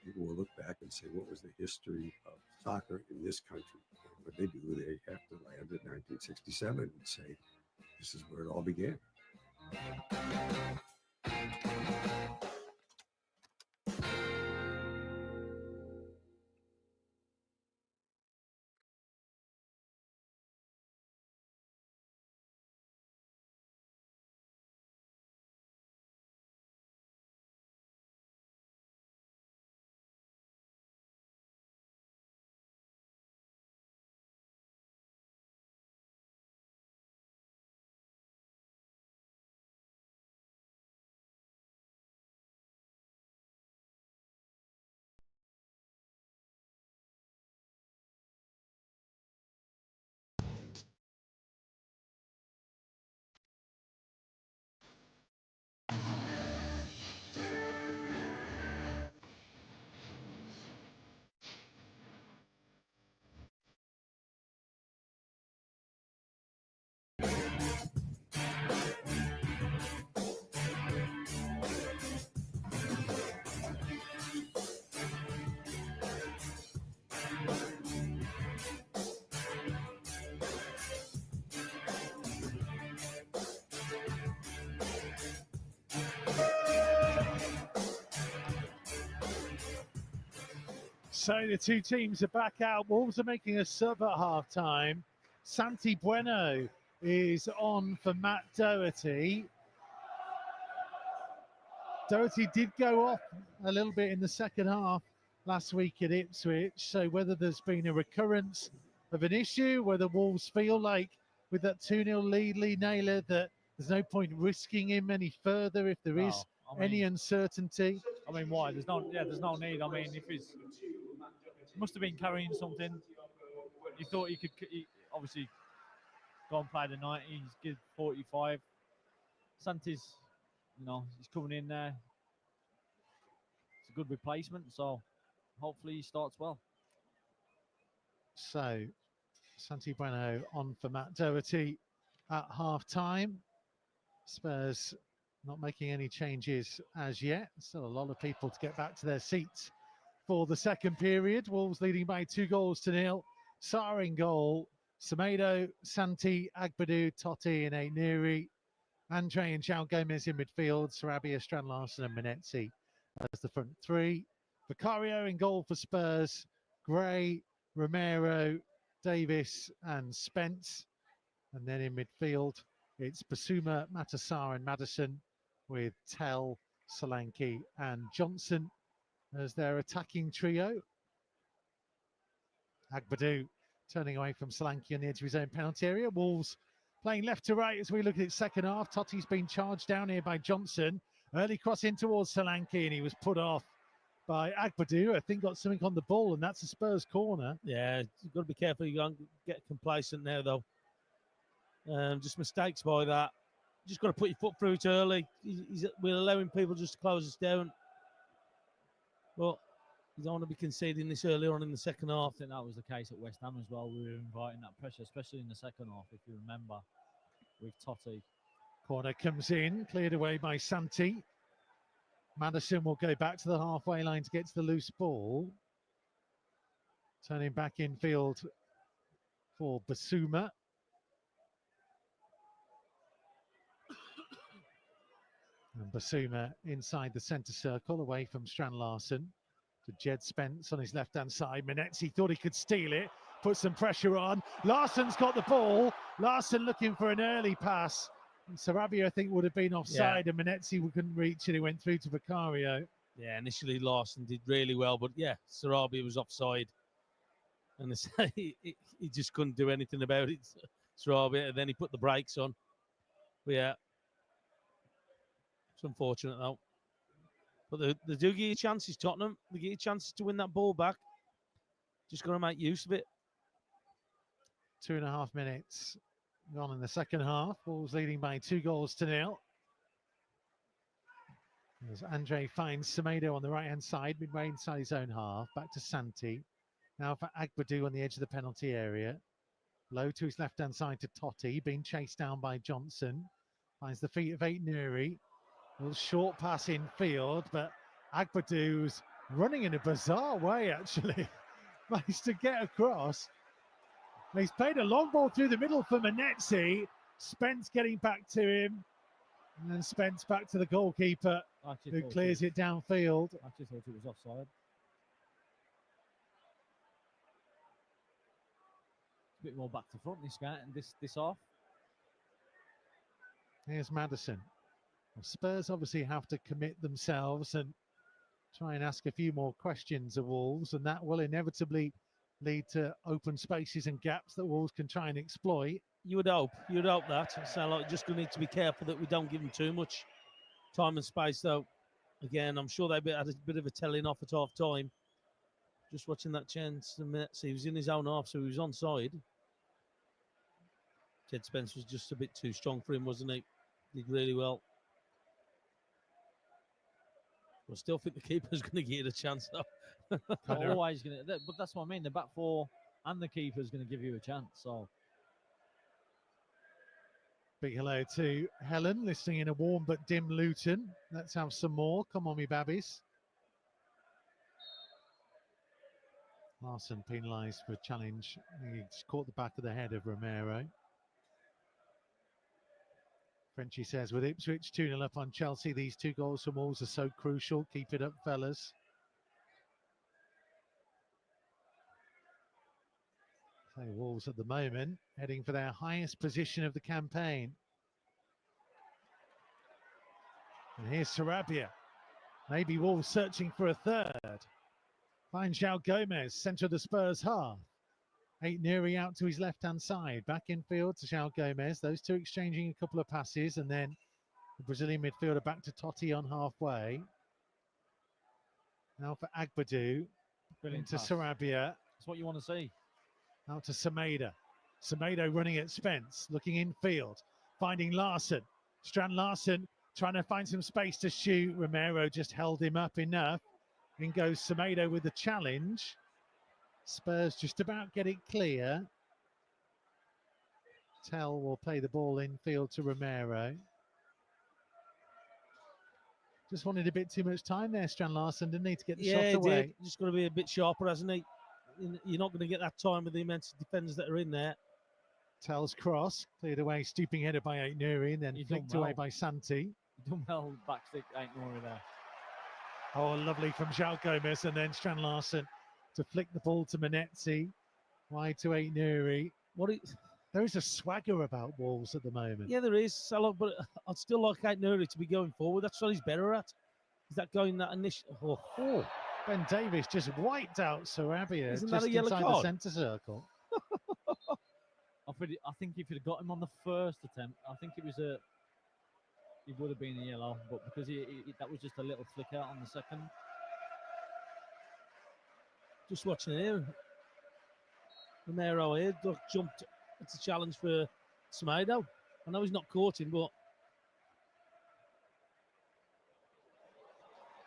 People will look back and say, what was the history of soccer in this country? And what they do, they have to land at 1967 and say, this is where it all began. So the two teams are back out. Wolves are making a sub at half-time. Santi Bueno is on for Matt Doherty. Doherty did go off a little bit in the second half last week at Ipswich. So whether there's been a recurrence of an issue, whether Wolves feel like with that 2-0 lead, Lee Naylor, that there's no point risking him any further if there is any uncertainty. I mean, why? There's no need. I mean, if he's must have been carrying something. He thought he could obviously go and play the 90s, give 45. Santi's, he's coming in there. It's a good replacement, so hopefully he starts well. So Santi Bueno on for Matt Doherty at half-time. Spurs not making any changes as yet. Still a lot of people to get back to their seats for the second period. Wolves leading by 2-0. Sarr in goal. Semedo, Santi, Agbadu, Totti and Aït-Nouri. Andre and João Gomez in midfield. Sarabia, Strand-Larsen and Menezes as the front three. Vicario in goal for Spurs. Gray, Romero, Davis and Spence. And then in midfield, it's Basuma, Matassar and Maddison with Tell, Solanke and Johnson as their attacking trio. Agbadu turning away from Solanke on the edge of his own penalty area. Wolves playing left to right as we look at its second half. Totti's been charged down here by Johnson. Early cross in towards Solanke and he was put off by Agbadu. I think got something on the ball and that's a Spurs corner. Yeah, you've got to be careful. You don't get complacent there though. Just mistakes by that. Just got to put your foot through it early. We're allowing people just to close us down. But you don't want to be conceding this early on in the second half. I think that was the case at West Ham as well. We were inviting that pressure, especially in the second half, if you remember, with Totti. Corner comes in, cleared away by Santi. Maddison will go back to the halfway line to get to the loose ball. Turning back in field for Basuma. And Basuma inside the centre circle, away from Strand-Larsen to Jed Spence on his left-hand side. Menezes thought he could steal it, put some pressure on. Larsen's got the ball. Larsen looking for an early pass. And Sarabia, I think, would have been offside, and Menezes couldn't reach it. He went through to Vicario. Yeah, initially Larsen did really well, but yeah, Sarabia was offside. And they say he just couldn't do anything about it, Sarabia, and then he put the brakes on. But yeah, it's unfortunate though. But they do give you chances, Tottenham. They give you chances to win that ball back. Just got to make use of it. 2.5 minutes gone in the second half. Wolves leading by 2-0. As Andre finds Semedo on the right-hand side, midway inside his own half. Back to Santi. Now for Agbadou on the edge of the penalty area. Low to his left-hand side to Totti, being chased down by Johnson. Finds the feet of Aït-Nouri. A little short pass in field, but Agbadou's running in a bizarre way, actually. Managed to get across. He's played a long ball through the middle for Manetzi. Spence getting back to him. And then Spence back to the goalkeeper, who clears it downfield. I actually thought it was offside. A bit more back to front this guy and this off. Here's Maddison. Well, Spurs obviously have to commit themselves and try and ask a few more questions of Wolves, and that will inevitably lead to open spaces and gaps that Wolves can try and exploit. You would hope that. So like, just going to need to be careful that we don't give them too much time and space, though. Again, I'm sure they had a bit of a telling off at half time. Just watching that chance, he was in his own half, so he was onside. Jed Spence was just a bit too strong for him, wasn't he? Did really well. I still think the keeper's going to give it a chance, though. Always going to, but that's what I mean. The back four and the keeper's going to give you a chance. So, big hello to Helen, listening in a warm but dim Luton. Let's have some more. Come on, me babbies. Larson penalised for a challenge. He's caught the back of the head of Romero. Frenchy says, with Ipswich 2-0 up on Chelsea, these 2 goals from Wolves are so crucial. Keep it up, fellas. So Wolves at the moment heading for their highest position of the campaign. And here's Sarabia. Maybe Wolves searching for a third. Finds João Gomez, centre of the Spurs half. Aït-Nouri out to his left-hand side. Back in field to João Gomez. Those two exchanging a couple of passes, and then the Brazilian midfielder back to Totti on halfway. Now for Agbadou. Into Sarabia. That's what you want to see. Out to Semedo. Semedo running at Spence, looking in field, finding Larson. Strand Larson trying to find some space to shoot. Romero just held him up enough. In goes Semedo with the challenge. Spurs just about get it clear. Tell will play the ball in field to Romero. Just wanted a bit too much time there, Strand Larson, didn't he, to get the shot away? Did. Just got to be a bit sharper, hasn't he? You're not going to get that time with the immense defenders that are in there. Tell's cross, cleared away, stooping header by Aït-Nouri, and then flicked away by Santi. Done well, backstick Aït-Nouri there. Oh, lovely from João Gomez, and then Strand Larson to flick the ball to Manetzi. Wide to Aït-Nouri. There is a swagger about Wolves at the moment. Yeah, there is. But I'd still like Aït-Nouri to be going forward. That's what he's better at. Is that going that initial? Oh, Ben Davies just wiped out Sarabia Isn't just that a yellow inside card? the centre circle. I think if he'd have got him on the first attempt, I think it would have been a yellow. But because that was just a little flick out on the second. Just watching here. Romero here jumped. It's a challenge for Semedo. I know he's not caught him, but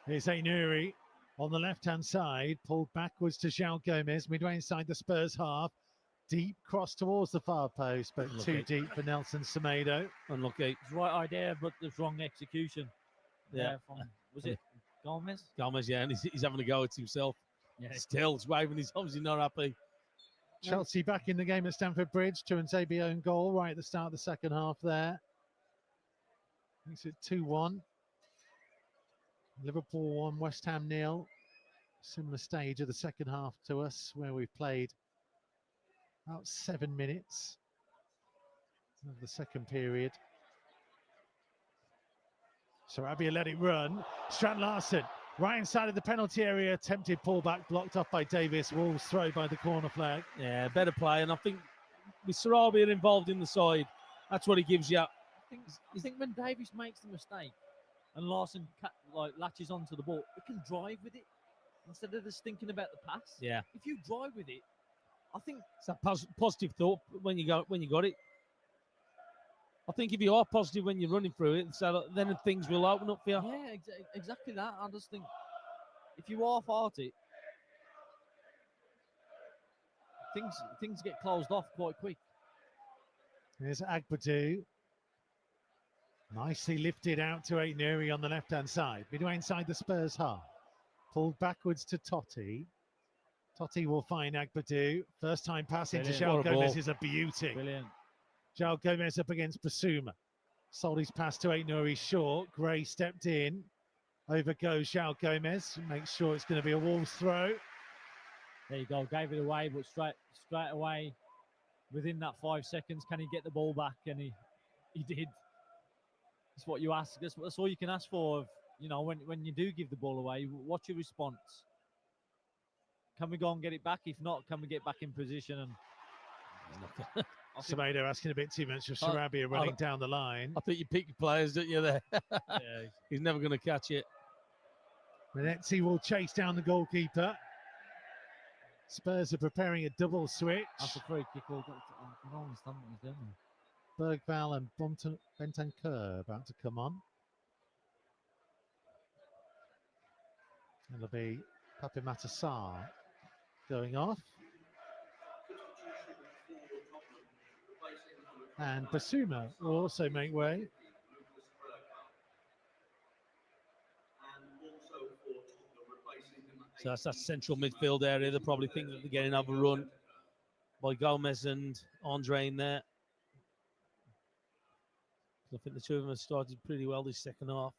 here's Aït-Nouri on the left-hand side, pulled backwards to João Gomez, midway inside the Spurs half. Deep cross towards the far post, but too deep for Nelson Semedo. Unlucky. It's the right idea, but the wrong execution. Yeah. Was it Gomez? Gomez, yeah, and he's having a go at himself. Yeah. Still, he's waving. He's obviously not happy. Chelsea back in the game at Stamford Bridge. Tuanzebe own goal right at the start of the second half there. Makes it 2-1. Liverpool 1, West Ham 0. Similar stage of the second half to us, where we've played about 7 minutes of the second period. Sarabia let it run. Strand Larson, right inside of the penalty area, attempted pullback, blocked off by Davis. Wolves throw by the corner flag. Yeah, better play, and I think with Sarabia involved in the side, that's what he gives you. I think when Davis makes the mistake, and Larson latches onto the ball, it can drive with it instead of just thinking about the pass. Yeah. If you drive with it, I think It's that positive thought when you got it. I think if you are positive when you're running through it, so then things will open up for you. Yeah, exactly that. I just think if you half-heart it, things get closed off quite quick. Here's Agbadu. Nicely lifted out to Aït-Nouri on the left-hand side. Midway inside the Spurs half. Pulled backwards to Totti. Totti will find Agbadu. First time pass into João Gomez is a beauty. Brilliant. João Gomez up against Basuma. Sold his pass to Aït-Nouri short. Gray stepped in. Over goes João Gomez. Makes sure it's going to be a Wolves throw. There you go. Gave it away, but straight away, within that 5 seconds, can he get the ball back? And he did. That's what you ask. That's all you can ask for. When you do give the ball away, what's your response? Can we go and get it back? If not, can we get back in position? And Semedo asking a bit too much of Sarabia running down the line. I think you pick your players, don't you, there? Yeah. He's never going to catch it. Menezzi will chase down the goalkeeper. Spurs are preparing a double switch. That's a free kick. I don't understand what he's doing. Bergval and Bentancur about to come on. It'll be Pape Matar going off. And Basuma will also make way. So that's that central midfield area. They probably think that they're getting overrun by Gomez and Andre in there. I think the two of them have started pretty well this second half.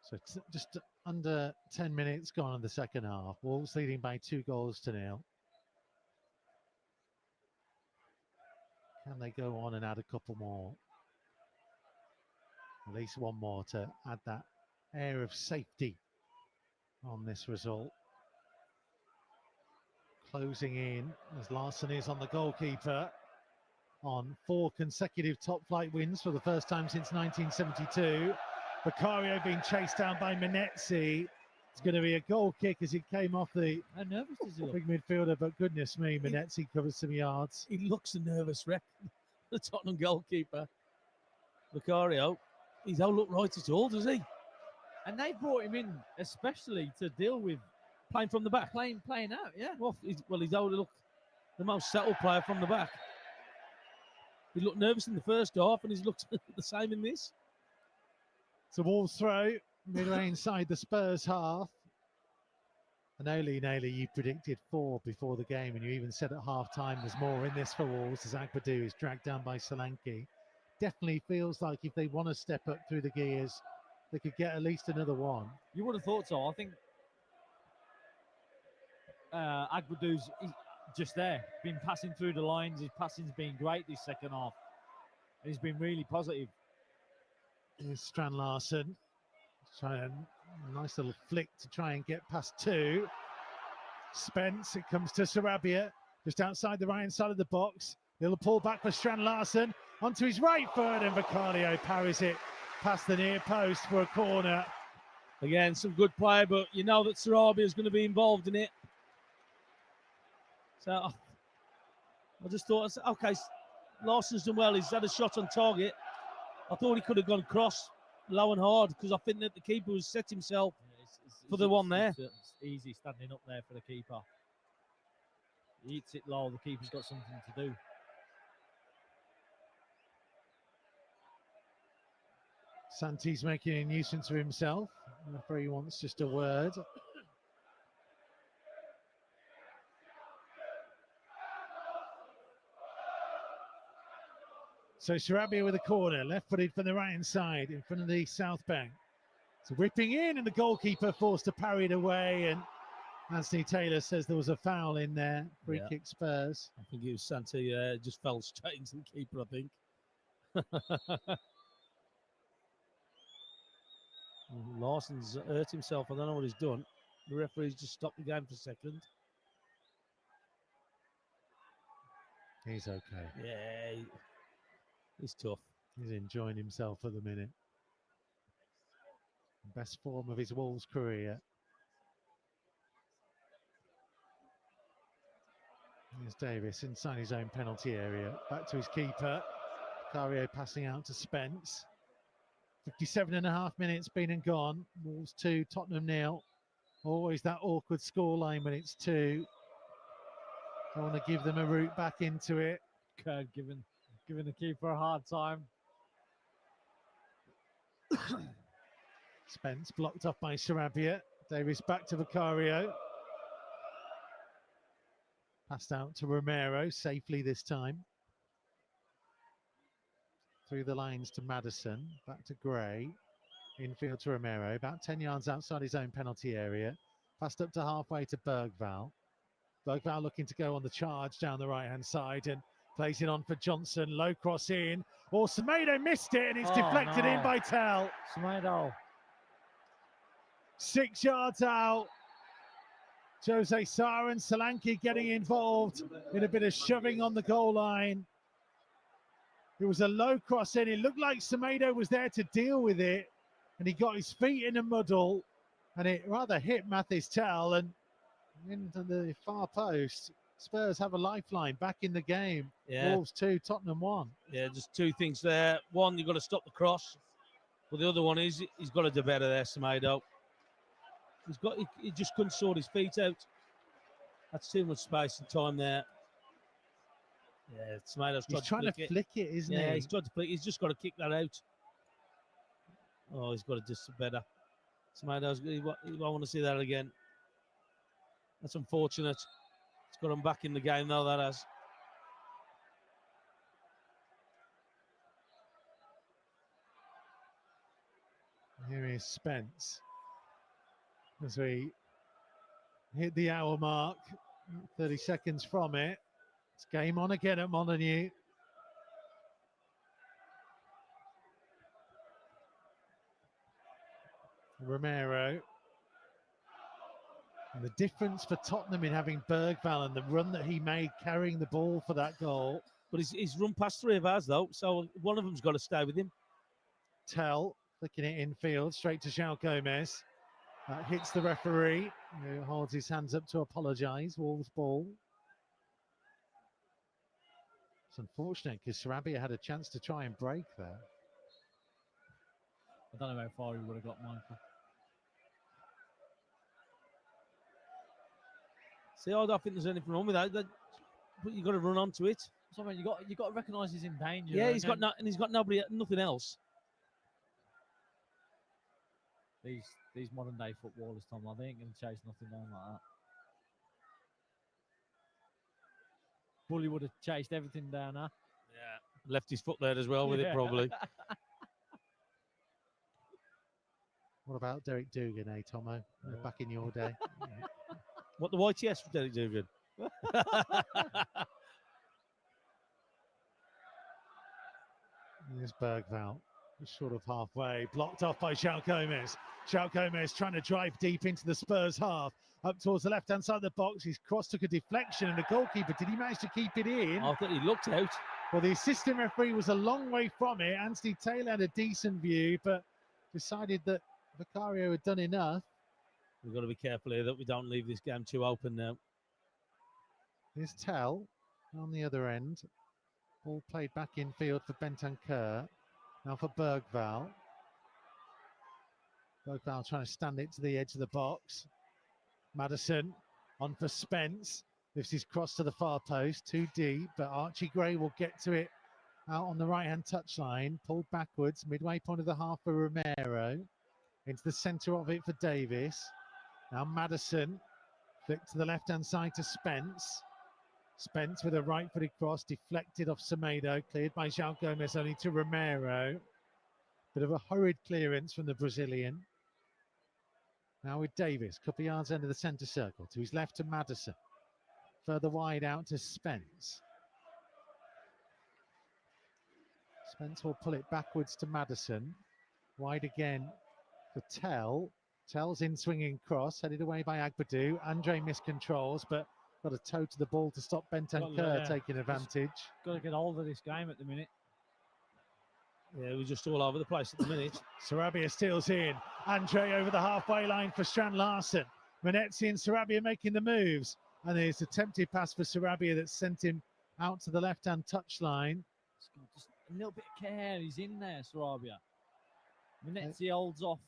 So just under 10 minutes gone in the second half. Wolves leading by 2-0. Can they go on and add a couple more? At least one more to add that air of safety on this result. Closing in as Larson is on the goalkeeper on 4 consecutive top flight wins for the first time since 1972. Vicario being chased down by Menezzi. It's going to be a goal kick as it came off the big midfielder, but goodness me, Menezzi covers some yards. He looks a nervous wreck, the Tottenham goalkeeper. Vicario, he don't look right at all, does he? And they brought him in especially to deal with playing from the back. Playing out, yeah. Well, he's only looked the most settled player from the back. He looked nervous in the first half, and he's looked the same in this. It's a Wolves throw, midway inside the Spurs half. And Naily, you predicted 4 before the game, and you even said at half-time there's more in this for Wolves as Agbadu is dragged down by Solanke. Definitely feels like if they want to step up through the gears, they could get at least another one. You would have thought so. I think Agbadu's just there, been passing through the lines. His passing's been great this second half. He's been really positive. Here's Strand Larson. Trying a nice little flick to try and get past 2. Spence, it comes to Sarabia, just outside the right-hand side of the box. Little pull back for Strand Larson onto his right foot, and Vicario parries it past the near post for a corner. Again, some good play, but you know that Sarabia is going to be involved in it. So I just thought, okay, Larson's done well. He's had a shot on target. I thought he could have gone across low and hard because I think that the keeper has set himself for the one there. It's easy standing up there for the keeper. He hits it low. The keeper's got something to do. Santi's making a nuisance of himself. The referee wants just a word. So Sarabia with a corner, left-footed from the right-hand side in front of the south bank. So whipping in, and the goalkeeper forced to parry it away, and Anthony Taylor says there was a foul in there. Free kick Spurs. I think it was Santi, just fell straight into the keeper, I think. Larson's hurt himself. I don't know what he's done. The referee's just stopped the game for a second. He's okay. Yeah, he's tough. He's enjoying himself at the minute. Best form of his Wolves career. Here's Davis inside his own penalty area. Back to his keeper. Vicario passing out to Spence. 57.5 minutes been and gone. Wolves 2, Tottenham 0. Always that awkward scoreline when it's 2. I want to give them a route back into it. Kurd giving the keeper a hard time. Spence blocked off by Sarabia. Davis back to Vicario. Passed out to Romero safely this time. Through the lines to Maddison. Back to Gray. Infield to Romero. About 10 yards outside his own penalty area. Passed up to halfway to Bergvall. Bergvall looking to go on the charge down the right-hand side and plays it on for Johnson. Low cross in. Or Semedo missed it and it's deflected in by Tell. Semedo. 6 yards out. Jose Sarr and Solanke getting involved in a bit of shoving on the goal line. It was a low cross in. It looked like Semedo was there to deal with it. And he got his feet in a muddle. And it rather hit Mathis Tell and into the far post. Spurs have a lifeline back in the game. Yeah. Wolves 2, Tottenham 1. Yeah, just two things there. One, you've got to stop the cross. But the other one is he's got to do better there, Semedo. He just couldn't sort his feet out. That's too much space and time there. Yeah, Semedo's Trying to flick it, isn't he? Yeah, he's tried to flick. He's just got to kick that out. Oh, he's got to do better. Semedo's, he won't want to see that again. That's unfortunate. It's got him back in the game, though, that has. Here is Spence. As we hit the hour mark, 30 seconds from it. It's game on again at Molineux. Romero. And the difference for Tottenham in having Bergvall and the run that he made carrying the ball for that goal. But he's run past three of ours, though, so one of them's got to stay with him. Tell, flicking it infield, straight to João Gomez. That hits the referee, who holds his hands up to apologise. Wolves ball. It's unfortunate because Sarabia had a chance to try and break there. I don't know how far he would have got, Michael. See, I don't think there's anything wrong with that. But you've got to run onto it. So, I mean, you got to recognise he's in danger. Yeah, he's got nothing else. These modern day footballers, Tom, they ain't going to chase nothing down like that. Bully would have chased everything down, huh? Yeah, left his foot there as well with it, probably. What about Derek Dugan, Tomo? Back in your day. What, the YTS for Derek Dugan? There's Bergvall, sort of halfway, blocked off by João Gomez. João Gomez trying to drive deep into the Spurs half, up towards the left-hand side of the box. His cross took a deflection, and the goalkeeper, did he manage to keep it in? I thought he looked out. Well, the assistant referee was a long way from it. Anthony Taylor had a decent view, but decided that Vicario had done enough. We've got to be careful here that we don't leave this game too open now. Here's Tell on the other end. Ball played back infield for Bentancur. Now for Bergvall. Bergvall trying to stand it to the edge of the box. Maddison on for Spence. Lifts his cross to the far post. Too deep, but Archie Gray will get to it out on the right-hand touchline. Pulled backwards. Midway point of the half for Romero. Into the centre of it for Davis. Now Maddison. Flick to the left-hand side to Spence. Spence with a right-footed cross, deflected off Semedo, cleared by João Gomez only to Romero. Bit of a hurried clearance from the Brazilian. Now with Davis, couple of yards end of the centre circle. To his left to Maddison. Further wide out to Spence. Spence will pull it backwards to Maddison. Wide again for Tell. Tell's in swinging cross, headed away by Agbadou. Andre miscontrols, but got a toe to the ball to stop Bentancur taking advantage. Got to get hold of this game at the minute. Yeah, we're just all over the place at the minute. Sarabia steals in. Andre over the halfway line for Strand Larsen. Manetzi and Sarabia making the moves. And there's a attempted pass for Sarabia that sent him out to the left-hand touchline. Just a little bit of care. He's in there, Sarabia. Manetzi holds off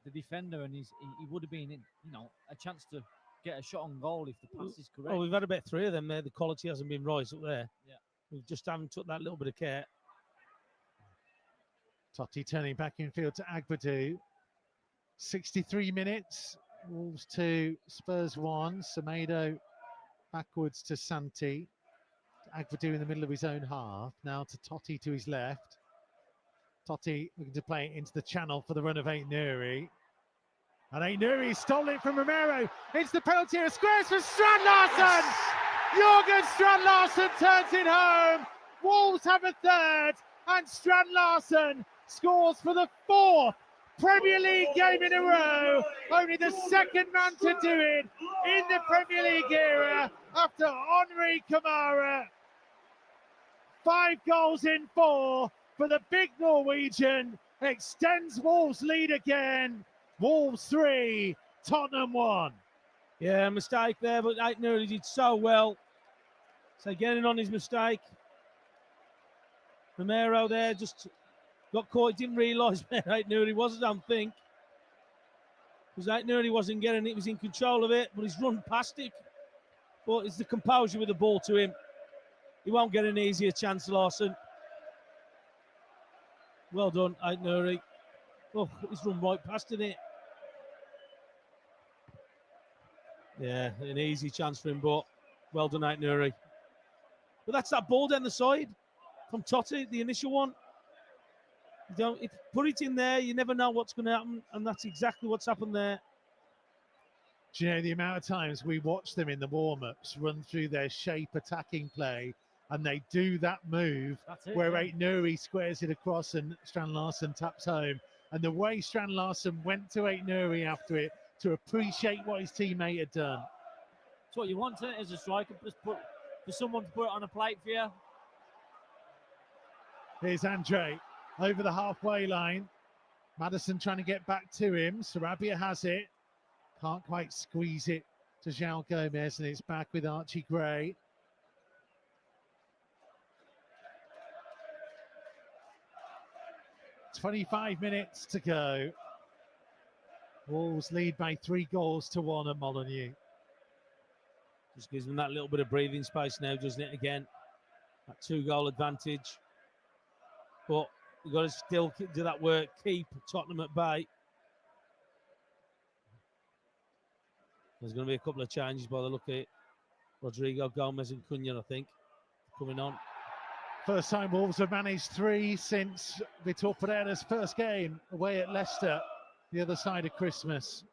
the defender, and he would have been in, a chance to get a shot on goal if the pass is correct. Oh, we've had about 3 of them there. The quality hasn't been right up there. Yeah. We just haven't took that little bit of care. Totti turning back in field to Agbadou. 63 minutes. Wolves 2, Spurs 1. Semedo backwards to Santi. Agbadou in the middle of his own half. Now to Totti to his left. Totti looking to play it into the channel for the run of Aït-Nouri. And Aït-Nouri stole it from Romero. It's the penalty area squares for Strand Larsen. Jürgen Strand Larsen turns it home. Wolves have a third, and Strand Larsen scores for the 4th Premier League game in a row. Only the 2nd man to do it in the Premier League era after Henri Camara. 5 goals in 4 for the big Norwegian. Extends Wolves' lead again. Wolves 3, Tottenham 1. Yeah, mistake there, but Aït-Nouri did so well. So getting on his mistake. Romero there just got caught. Didn't realise where Aït-Nouri was, I don't think. Because Aït-Nouri wasn't getting it. He was in control of it, but he's run past it. But it's the composure with the ball to him. He won't get an easier chance, Larsen. Well done, Aït-Nouri. Oh, he's run right past it. Yeah, an easy chance for him, but well done, Aït-Nouri. But that's that ball down the side from Totti, the initial one. Put it in there, you never know what's going to happen, and that's exactly what's happened there. Do you know the amount of times we watch them in the warm-ups run through their shape attacking play, and they do that move where Aït-Nouri squares it across and Strand Larsen taps home. And the way Strand Larsen went to Aït-Nouri after it to appreciate what his teammate had done. It's what you want as a striker, just for someone to put it on a plate for you. Here's Andre over the halfway line. Maddison trying to get back to him. Sarabia has it. Can't quite squeeze it to João Gomez, and it's back with Archie Gray. "25 minutes to go. Wolves lead by 3 goals to 1 at Molineux." Just gives them that little bit of breathing space now, doesn't it? Again, that 2-goal advantage. But you've got to still do that work, keep Tottenham at bay. There's going to be a couple of changes by the look of it. Rodrigo, Gomez and Cunha, I think, coming on. First time Wolves have managed 3 since Vitor Pereira's first game away at Leicester, the other side of Christmas.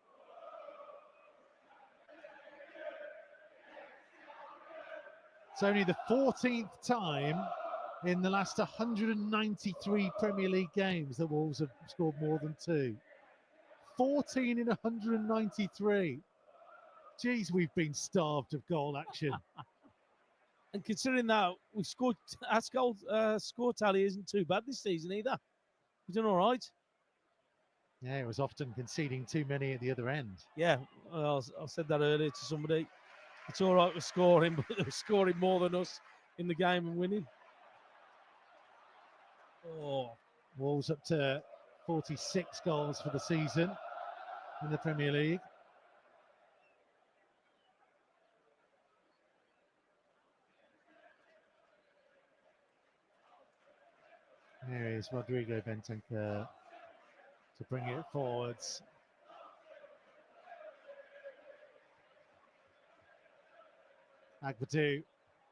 It's only the 14th time in the last 193 Premier League games that Wolves have scored more than 2. 14 in 193. Geez, we've been starved of goal action. And considering that we scored, our score tally isn't too bad this season either. We've done all right. Yeah, it was often conceding too many at the other end. Yeah, I said that earlier to somebody. It's all right with scoring, but they're scoring more than us in the game and winning. Oh, Wolves up to 46 goals for the season in the Premier League. Here is Rodrigo Bentancur to bring it forwards. Agbadou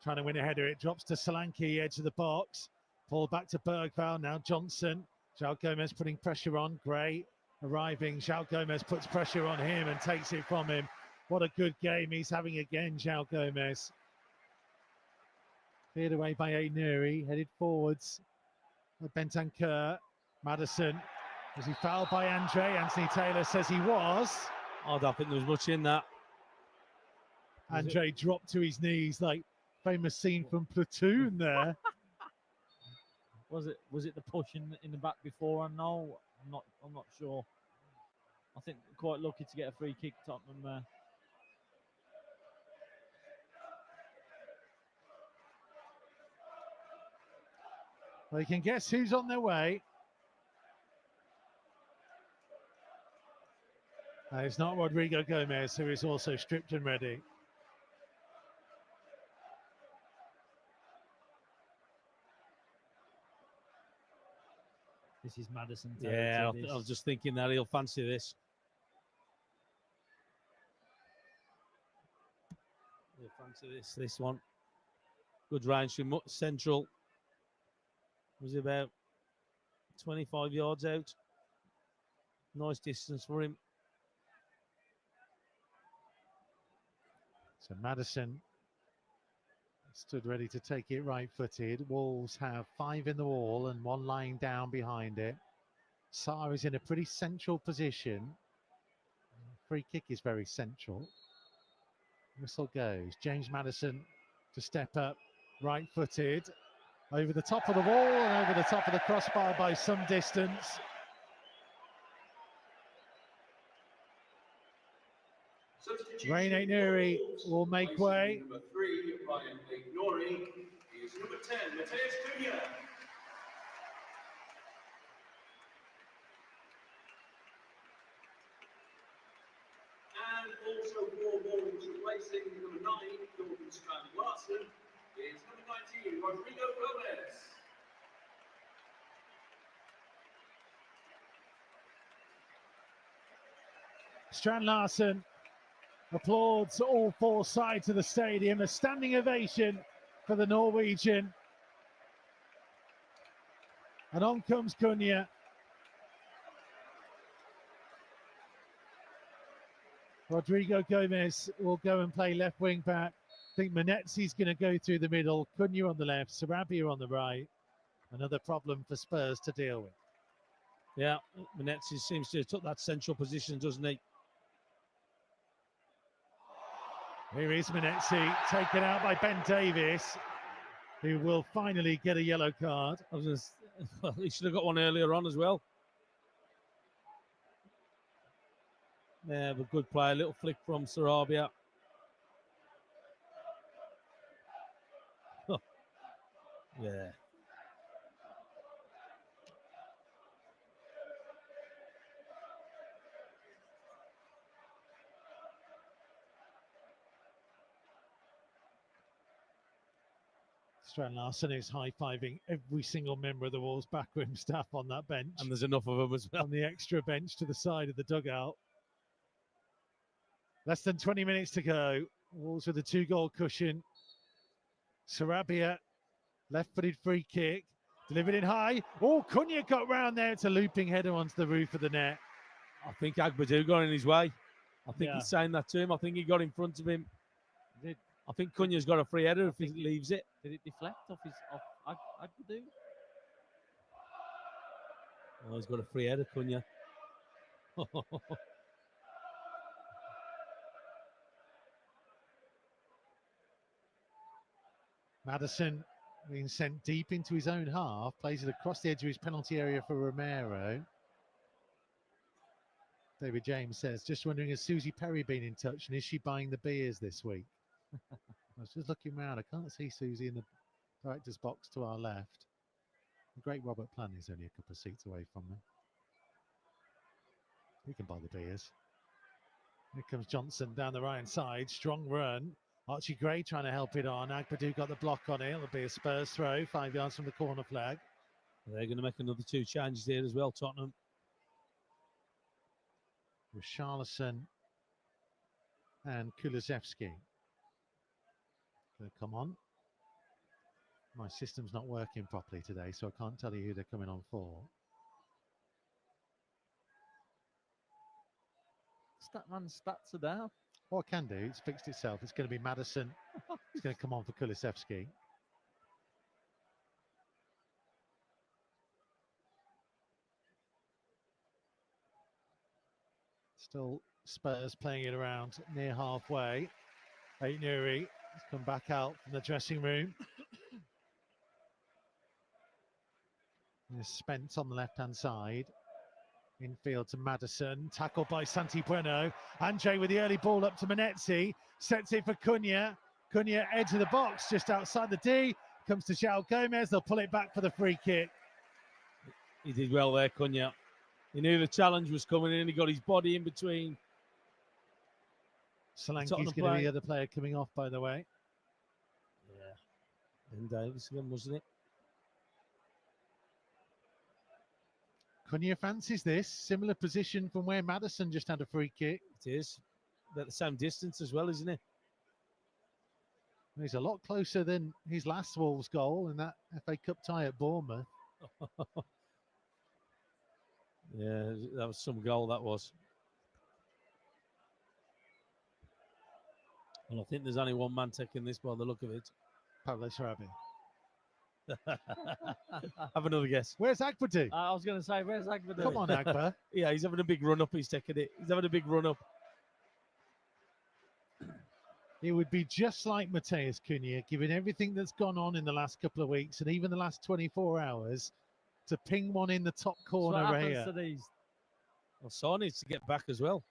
trying to win a header. It drops to Solanke, edge of the box. Pulled back to Bergvall. Now Johnson. João Gomez putting pressure on. Gray arriving. João Gomez puts pressure on him and takes it from him. What a good game he's having again, João Gomez. Cleared away by Aït-Nouri. Headed forwards. Bentancur. Maddison. Was he fouled by Andre? Anthony Taylor says he was. I don't think there was much in that. Andre dropped to his knees, like famous scene from Platoon there. Was it the push in the back before? And no, I'm not sure. I think quite lucky to get a free kick, Tottenham there. Well, you can guess who's on their way. It's not Rodrigo Gomez, who is also stripped and ready. This is Madison. Yeah, I was just thinking that he'll fancy this. He'll fancy this one. Good range from central. Was about 25 yards out. Nice distance for him. So Madison stood ready to take it right-footed. Wolves have 5 in the wall and 1 lying down behind it. Sarr is in a pretty central position. Free kick is very central. Whistle goes. James Madison to step up, right-footed, over the top of the wall and over the top of the crossbar by some distance. Rain Aït-Nouri will make way. Number 3, Ryan Aït-Nouri, is number 10, Mateus Cunha. And also for Wolves replacing number 9, Jordan Strand-Larsen, is number 19, Rodrigo Gomez. Strand-Larsen applauds all 4 sides of the stadium. A standing ovation for the Norwegian. And on comes Cunha. Rodrigo Gomez will go and play left wing back. I think Manetsi's going to go through the middle. Cunha on the left, Sarabia on the right. Another problem for Spurs to deal with. Yeah, Manetsi seems to have took that central position, doesn't he? Here is Manetsi, taken out by Ben Davis, who will finally get a yellow card. Well, he should have got one earlier on as well. Yeah, but good play. A little flick from Sarabia. Oh. Yeah. Strand-Larsen is high-fiving every single member of the Wolves backroom staff on that bench. And there's enough of them as well. On the extra bench to the side of the dugout. Less than 20 minutes to go. Wolves with a 2-goal cushion. Sarabia, left-footed free kick. Delivered in high. Oh, Cunha got round there. It's a looping header onto the roof of the net. I think Agbadou got in his way. I think he's saying that to him. I think he got in front of him. I think Cunha's got a free header if he leaves it. Did it deflect off Agbadou? Oh, he's got a free header, Cunha. Madison being sent deep into his own half, plays it across the edge of his penalty area for Romero. David James says, just wondering, has Susie Perry been in touch and is she buying the beers this week? I was just looking around. I can't see Susie in the director's box to our left. The great Robert Plant is only a couple of seats away from me. He can buy the beers. Here comes Johnson down the right-hand side. Strong run. Archie Gray trying to help it on. Agbadou got the block on it. It'll be a Spurs throw, 5 yards from the corner flag. They're going to make another 2 changes here as well, Tottenham. Richarlison and Kulusevski. Come on. My system's not working properly today, so I can't tell you who they're coming on for. Statman's stats are down. What I can do, it's fixed itself. It's going to be Madison. It's going to come on for Kulusevski. Still Spurs playing it around near halfway. Nuri has come back out from the dressing room. There's Spence on the left-hand side. Infield to Maddison, tackled by Santi Bueno. Andre with the early ball up to Menezzi, sets it for Cunha. Cunha edge of the box, just outside the D. Comes to João Gomez, they'll pull it back for the free kick. He did well there, Cunha. He knew the challenge was coming in, he got his body in between. Solanke's going to be the other player coming off, by the way. Yeah. And Davis again, wasn't it? Cunha fancies this. Similar position from where Maddison just had a free kick. It is. About the same distance as well, isn't it? He's a lot closer than his last Wolves goal in that FA Cup tie at Bournemouth. Yeah, that was some goal, that was. And I think there's only one man taking this by the look of it. Pablo Sarabia. Have another guess. Where's Akbadu? I was going to say, where's Akbadu? Come on, Akbar. Yeah, he's having a big run up. He's taking it. He's having a big run up. It would be just like Mateus Cunha, given everything that's gone on in the last couple of weeks and even the last 24 hours, to ping one in the top corner what happens here. to these? Well, Saar needs to get back as well.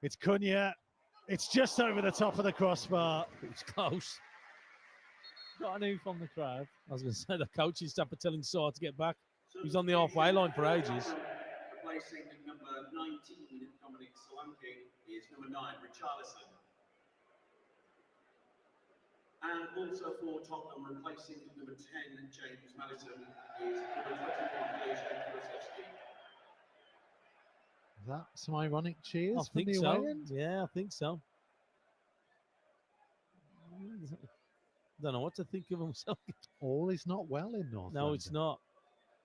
It's Cunha. It's just over the top of the crossbar. It's close. Got an oof on the crowd. I was going to say the coaching staff are telling Saar to get back. He's on the halfway line for ages. Replacing number 19, Dominic Solanke, is number 9, Richarlison. And also for Tottenham, replacing number 10, James Maddison, is number 21, Dejan Kulusevski. Is that some ironic cheers I from think the so. away end? Yeah, I think so. Don't know what to think of himself. All is not well in North No, London. it's not.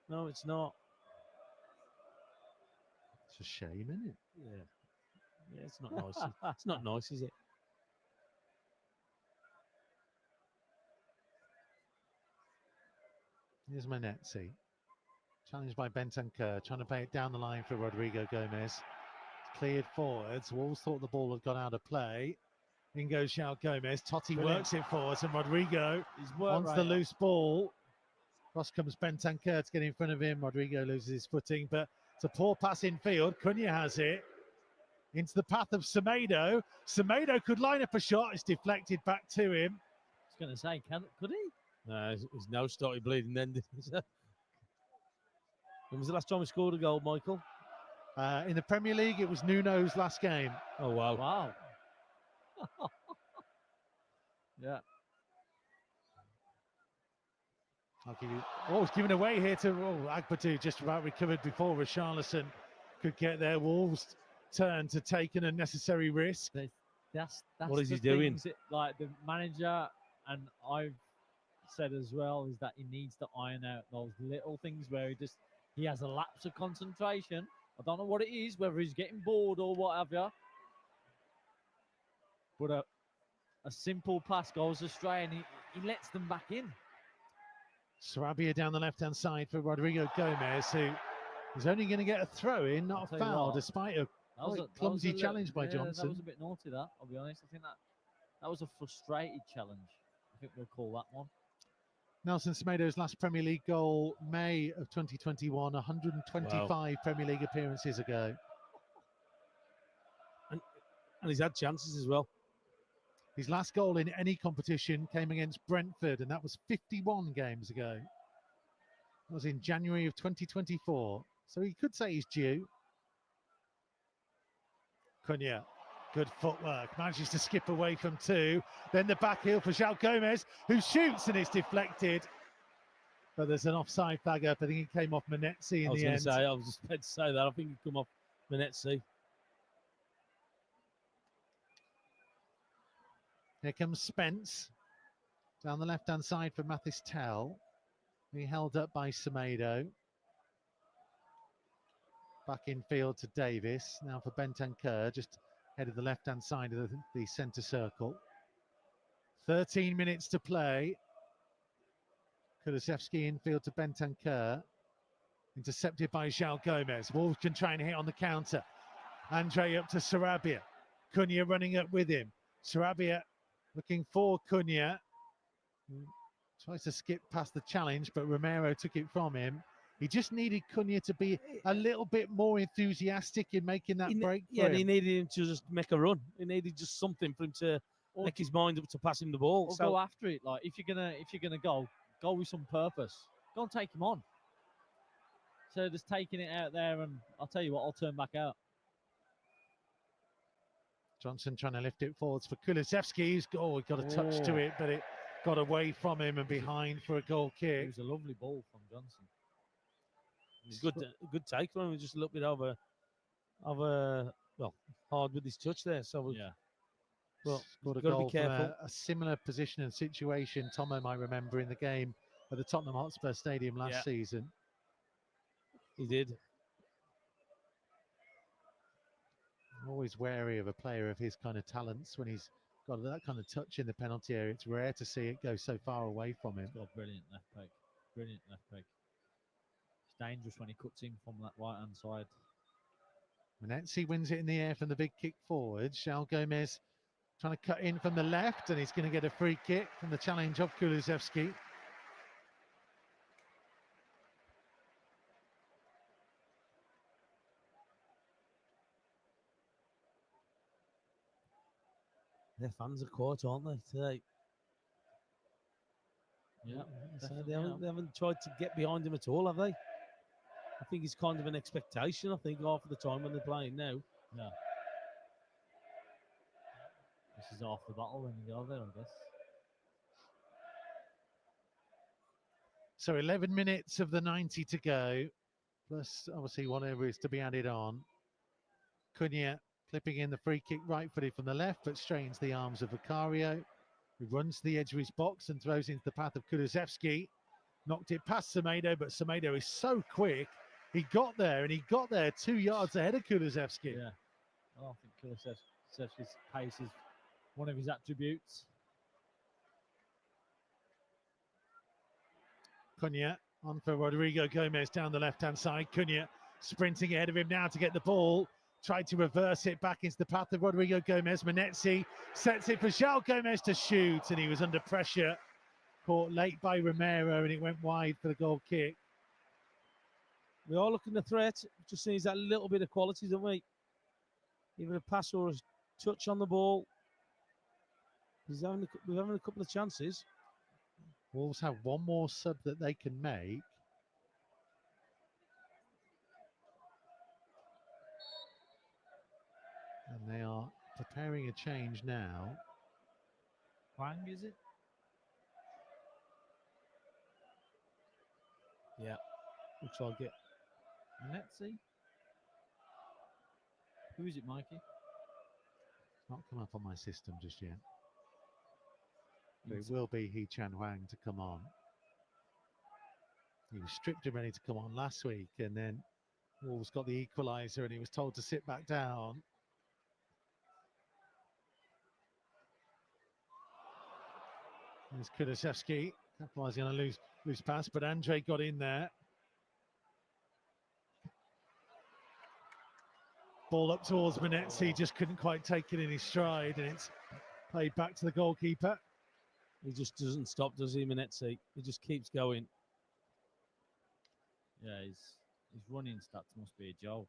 No, it's not. It's a shame, isn't it? Yeah. Yeah, it's not nice. It's not nice, is it? Here's Menezzi. Challenged by Bentancur, trying to play it down the line for Rodrigo Gomez. It's cleared forwards. Wolves thought the ball had gone out of play. In goes João Gomez. Totti works it forwards, and Rodrigo wants the loose ball. Cross comes Bentancur to get in front of him. Rodrigo loses his footing, but it's a poor pass in field. Cunha has it into the path of Semedo. Semedo could line up a shot. It's deflected back to him. I was going to say, could he? No, his nose started bleeding then. When was the last time he scored a goal, Michael? In the Premier League, it was Nuno's last game. Oh, wow. Wow. Yeah. I'll give you. Oh, it's given away here to Akbadu, just about recovered before Richarlison could get there. Wolves turn to take an unnecessary risk. That's what is the he doing? things that, like the manager, and I've said as well, is that he needs to iron out those little things where he has a lapse of concentration. I don't know what it is, whether he's getting bored or whatever. But a simple pass goes astray and he lets them back in. Sarabia down the left-hand side for Rodrigo Gomez, who is only going to get a throw-in, not a foul, despite a clumsy challenge by Johnson. That was a bit naughty, that, I'll be honest. I think that was a frustrated challenge. I think we'll call that one. Nelson Semedo's last Premier League goal, May of 2021, 125 Premier League appearances ago. And he's had chances as well. His last goal in any competition came against Brentford, and that was 51 games ago. That was in January of 2024. So he could say he's due. Cunha, good footwork, manages to skip away from two. Then the back heel for João Gomez, who shoots and it's deflected. But there's an offside flag up. I think it came off Menezzi in the end. I was just about to say that. I think it come off Menezzi. Here comes Spence down the left-hand side for Mathis Tell. He held up by Semedo. Back in field to Davis. Now for Bentancur, just head of the left-hand side of the centre circle. 13 minutes to play. Kulusevski infield to Bentancur. Intercepted by João Gomez. Wolves can try and hit on the counter. Andre up to Sarabia. Cunha running up with him. Sarabia Looking for Cunha. Tries to skip past the challenge, but Romero took it from him. He just needed Cunha to be a little bit more enthusiastic in making that break for Yeah, him. and he needed him to just make a run. He needed just something for him to make his mind up to pass him the ball. Or go after it. Like if you're gonna go with some purpose. Go and take him on. So just taking it out there, and I'll tell you what, I'll turn back out. Johnson trying to lift it forwards for Kulusevski. He got a touch to it, but it got away from him and behind for a goal kick. It was a lovely ball from Johnson. Good take from him. Just a little bit hard with his touch there. So yeah. Well, scored a got to goal be careful. from a similar position and situation Tomo might remember in the game at the Tottenham Hotspur Stadium last season. He did. I'm always wary of a player of his kind of talents when he's got that kind of touch in the penalty area. It's rare to see it go so far away from him. He's got a brilliant left peg. Brilliant left peg. It's dangerous when he cuts in from that right-hand side. Menetzi wins it in the air from the big kick forward. João Gomez trying to cut in from the left, and he's going to get a free kick from the challenge of Kulusevski. Their fans are caught, aren't they, today? Yeah. So they haven't tried to get behind him at all, have they? I think it's kind of an expectation, I think, half of the time when they're playing now. Yeah. This is half the battle when you go there, I guess. So 11 minutes of the 90 to go, plus obviously whatever is to be added on. Cunha clipping in the free kick right-footed from the left, but straightens the arms of Vicario, who runs to the edge of his box and throws into the path of Kulusevski. Knocked it past Semedo, but Semedo is so quick. He got there, and he got there 2 yards ahead of Kulusevski. Yeah. I think Kulusevski's pace is one of his attributes. Cunha on for Rodrigo Gomez down the left-hand side. Cunha sprinting ahead of him now to get the ball. Tried to reverse it back into the path of Rodrigo Gomez. Menetzi sets it for João Gomez to shoot, and he was under pressure. Caught late by Romero, and it went wide for the goal kick. We are looking at threat. Just needs that little bit of quality, don't we? Even a pass or a touch on the ball. We're having a couple of chances. Wolves have one more sub that they can make. And they are preparing a change now. Wang, is it? Yeah. Looks like it. Let's see. Who is it, Mikey? It's not come up on my system just yet. But it will be Hee-Chan Hwang to come on. He was stripped and ready to come on last week, and then Wolves got the equaliser and he was told to sit back down. There's Kulusevski, capitalising on a loose pass, but Andre got in there. Ball up towards Menetzi, just couldn't quite take it in his stride, and it's played back to the goalkeeper. He just doesn't stop, does he, Menetzi? He just keeps going. Yeah, his running stats must be a joke.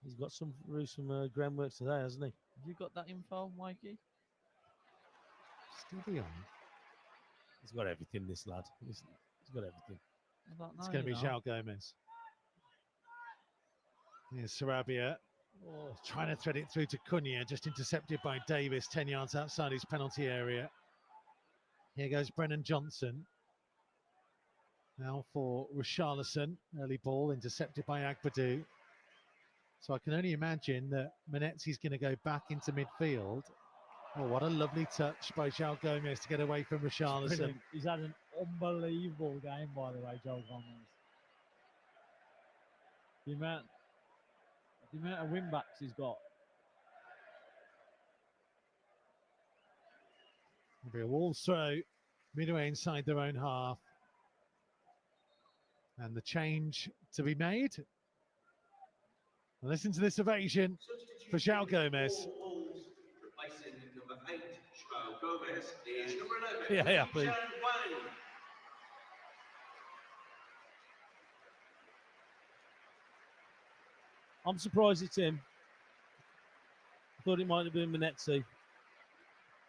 He's got some groundwork today, hasn't he? Have you got that info, Mikey? Steady on. He's got everything, this lad. He's got everything. It's going to be João Gomez. Here's Sarabia. Oh, trying to thread it through to Cunha, just intercepted by Davis, 10 yards outside his penalty area. Here goes Brennan Johnson. Now for Richarlison. Early ball intercepted by Agbadou. So I can only imagine that Menetzi's going to go back into midfield. Oh, what a lovely touch by João Gomez to get away from Richarlison. He's had an unbelievable game, by the way, João Gomez. The amount of win-backs he's got. It'll be a Wolves throw midway inside their own half. And the change to be made. Listen to this ovation for João Gomez. Gomez is number 11. Yeah, please. Chen Wang. I'm surprised it's him. I thought it might have been Manetzi.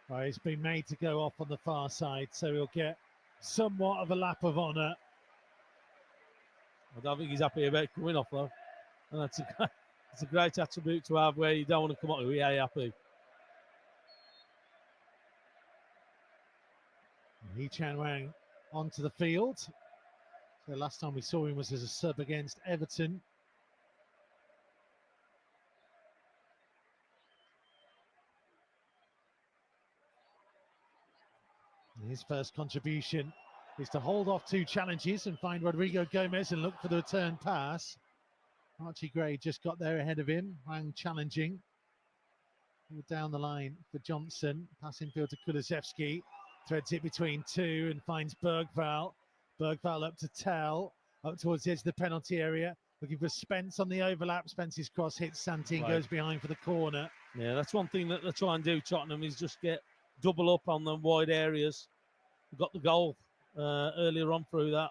Well, he's been made to go off on the far side, so he'll get somewhat of a lap of honour. I don't think he's happy about coming off though, and that's a great attribute to have where you don't want to come off. Yeah, happy. He Chan Wang onto the field. So last time we saw him was as a sub against Everton. His first contribution is to hold off 2 challenges and find Rodrigo Gomez and look for the return pass. Archie Gray just got there ahead of him. Wang challenging. Down the line for Johnson. Passing field to Kulusevski. Threads it between 2 and finds Bergvall. Bergvall up to Tell. Up towards the edge of the penalty area. Looking for Spence on the overlap. Spence's cross hits Santi and goes behind for the corner. Yeah, that's one thing that they try and do, Tottenham, is just get double up on the wide areas. We got the goal earlier on through that.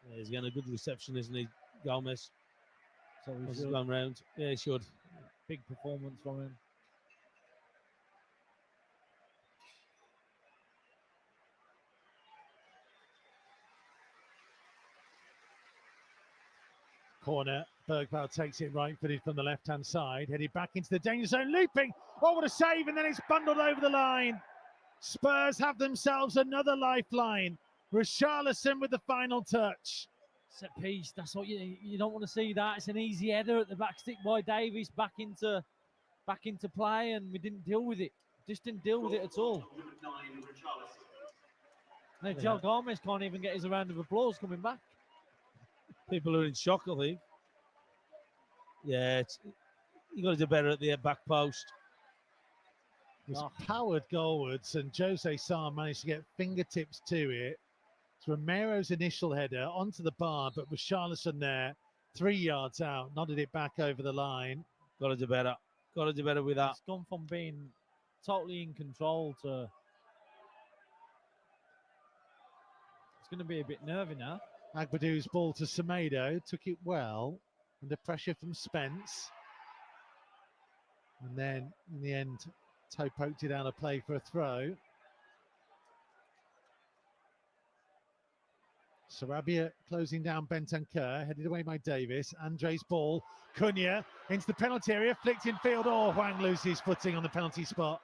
Yeah, he's getting a good reception, isn't he, Gomez? So he's going round. Yeah, he should. Big performance from him. Corner. Bergvall takes it right footed from the left-hand side. Headed back into the danger zone. Looping. Oh, what a save. And then it's bundled over the line. Spurs have themselves another lifeline. Richarlison with the final touch. Set piece. That's what you don't want to see. That it's an easy header at the back stick by Davies back into play, and we didn't deal with it. Just didn't deal with it at all. Now Joe Gomez can't even get his round of applause coming back. People are in shock, I think. Yeah, you got to do better at the back post. It was powered goalwards, and Jose Sarr managed to get fingertips to it. It's Romero's initial header onto the bar, but Richarlison there, 3 yards out, nodded it back over the line. Got to do better. Got to do better with that. It's gone from being totally in control to it's going to be a bit nervy now. Agbadou's ball to Semedo, took it well, under pressure from Spence. And then, in the end, toe poked it out of play for a throw. Sarabia closing down Bentancur, headed away by Davis. Andre's ball, Cunha into the penalty area, flicked in field. Oh, Wang loses footing on the penalty spot.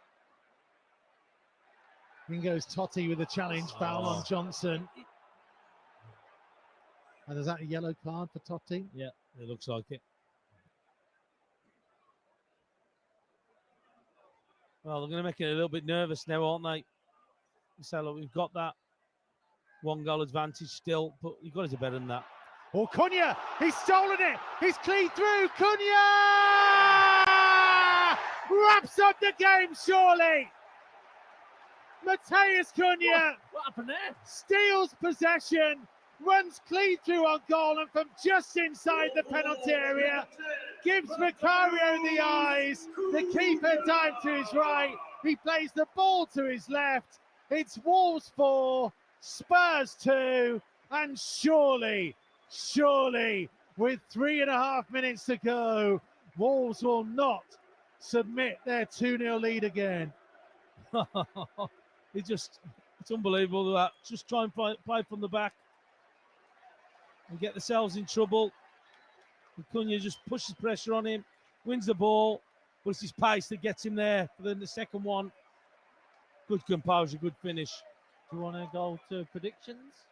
In goes Totti with a challenge, foul on Johnson. And is that a yellow card for Totti? Yeah, it looks like it. Well, they're going to make it a little bit nervous now, aren't they? So look, we've got that 1 goal advantage still, but you've got to do better than that. Oh, Cunha! He's stolen it! He's cleaned through! Cunha! Wraps up the game, surely! Mateus Cunha! What happened there? Steals possession, runs clean through on goal, and from just inside the penalty area, gives Vicario the eyes. The keeper dived to his right. He plays the ball to his left. It's Wolves 4, Spurs 2, and surely, with 3.5 minutes to go, Wolves will not submit their 2-0 lead again. It's unbelievable that. Just try and play from the back and get themselves in trouble. And Cunha just pushes pressure on him, wins the ball, but it's his pace that gets him there for the second one. Good composure, good finish. Do you want to go to predictions?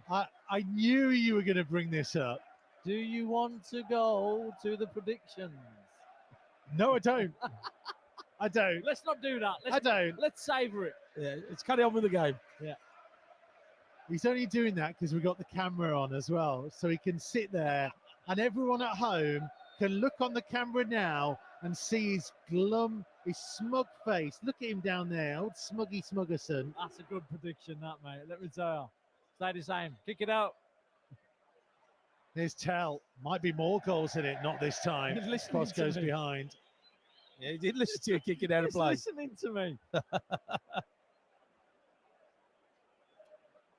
I knew you were going to bring this up. Do you want to go to the predictions? No, I don't. I don't. Let's not do that. I don't. Let's savour it. Yeah, let's carry on with the game. Yeah. He's only doing that because we've got the camera on as well. So he can sit there and everyone at home can look on the camera now and see his glum, his smug face. Look at him down there, old Smuggy Smuggerson. That's a good prediction, that, mate. Let me tell you. Stay the same. Kick it out. Here's Tell. Might be more goals in it, not this time. Cross goes behind. Yeah, he did listen to you kicking out of He's play. listening to me.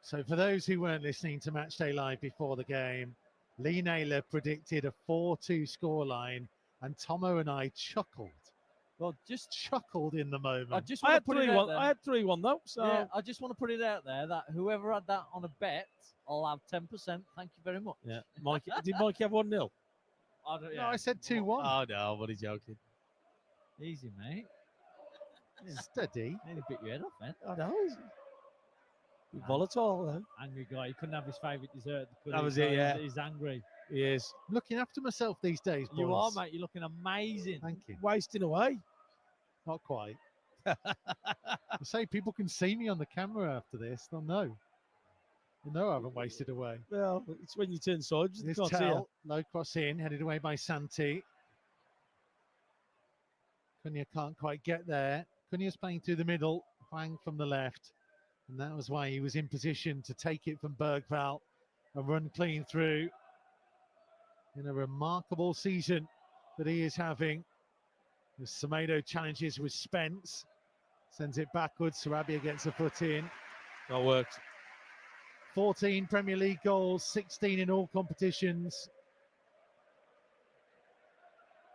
So for those who weren't listening to Matchday Live before the game, Lee Naylor predicted a 4-2 scoreline, and Tomo and I chuckled. Well, just chuckled in the moment. I just I want had to put it out 3-1. there. I had 3-1 though. So Yeah, I just want to put it out there that whoever had that on a bet, I'll have 10%. Thank you very much. yeah, Mike. Did Mike have 1-0? No, I said 2-1. Oh no, but he's joking. Easy, mate. Steady. Nearly bit your head off, man. I know. He's volatile though. Angry guy. He couldn't have his favourite dessert. That was it, yeah. He's angry. He is. Looking after myself these days, boys. You are, mate. You're looking amazing. Thank you. Wasting away. Not quite. I say people can see me on the camera after this. They'll know. You know I haven't wasted away. Well, it's when you turn sides. This You can't see Tell, you. low cross in, headed away by Santi. Cunha can't quite get there. Cunha's playing through the middle, Hwang from the left. And that was why he was in position to take it from Bergvall and run clean through. In a remarkable season that he is having. As Semedo challenges with Spence. Sends it backwards. Sarabia gets a foot in. That worked. 14 Premier League goals, 16 in all competitions.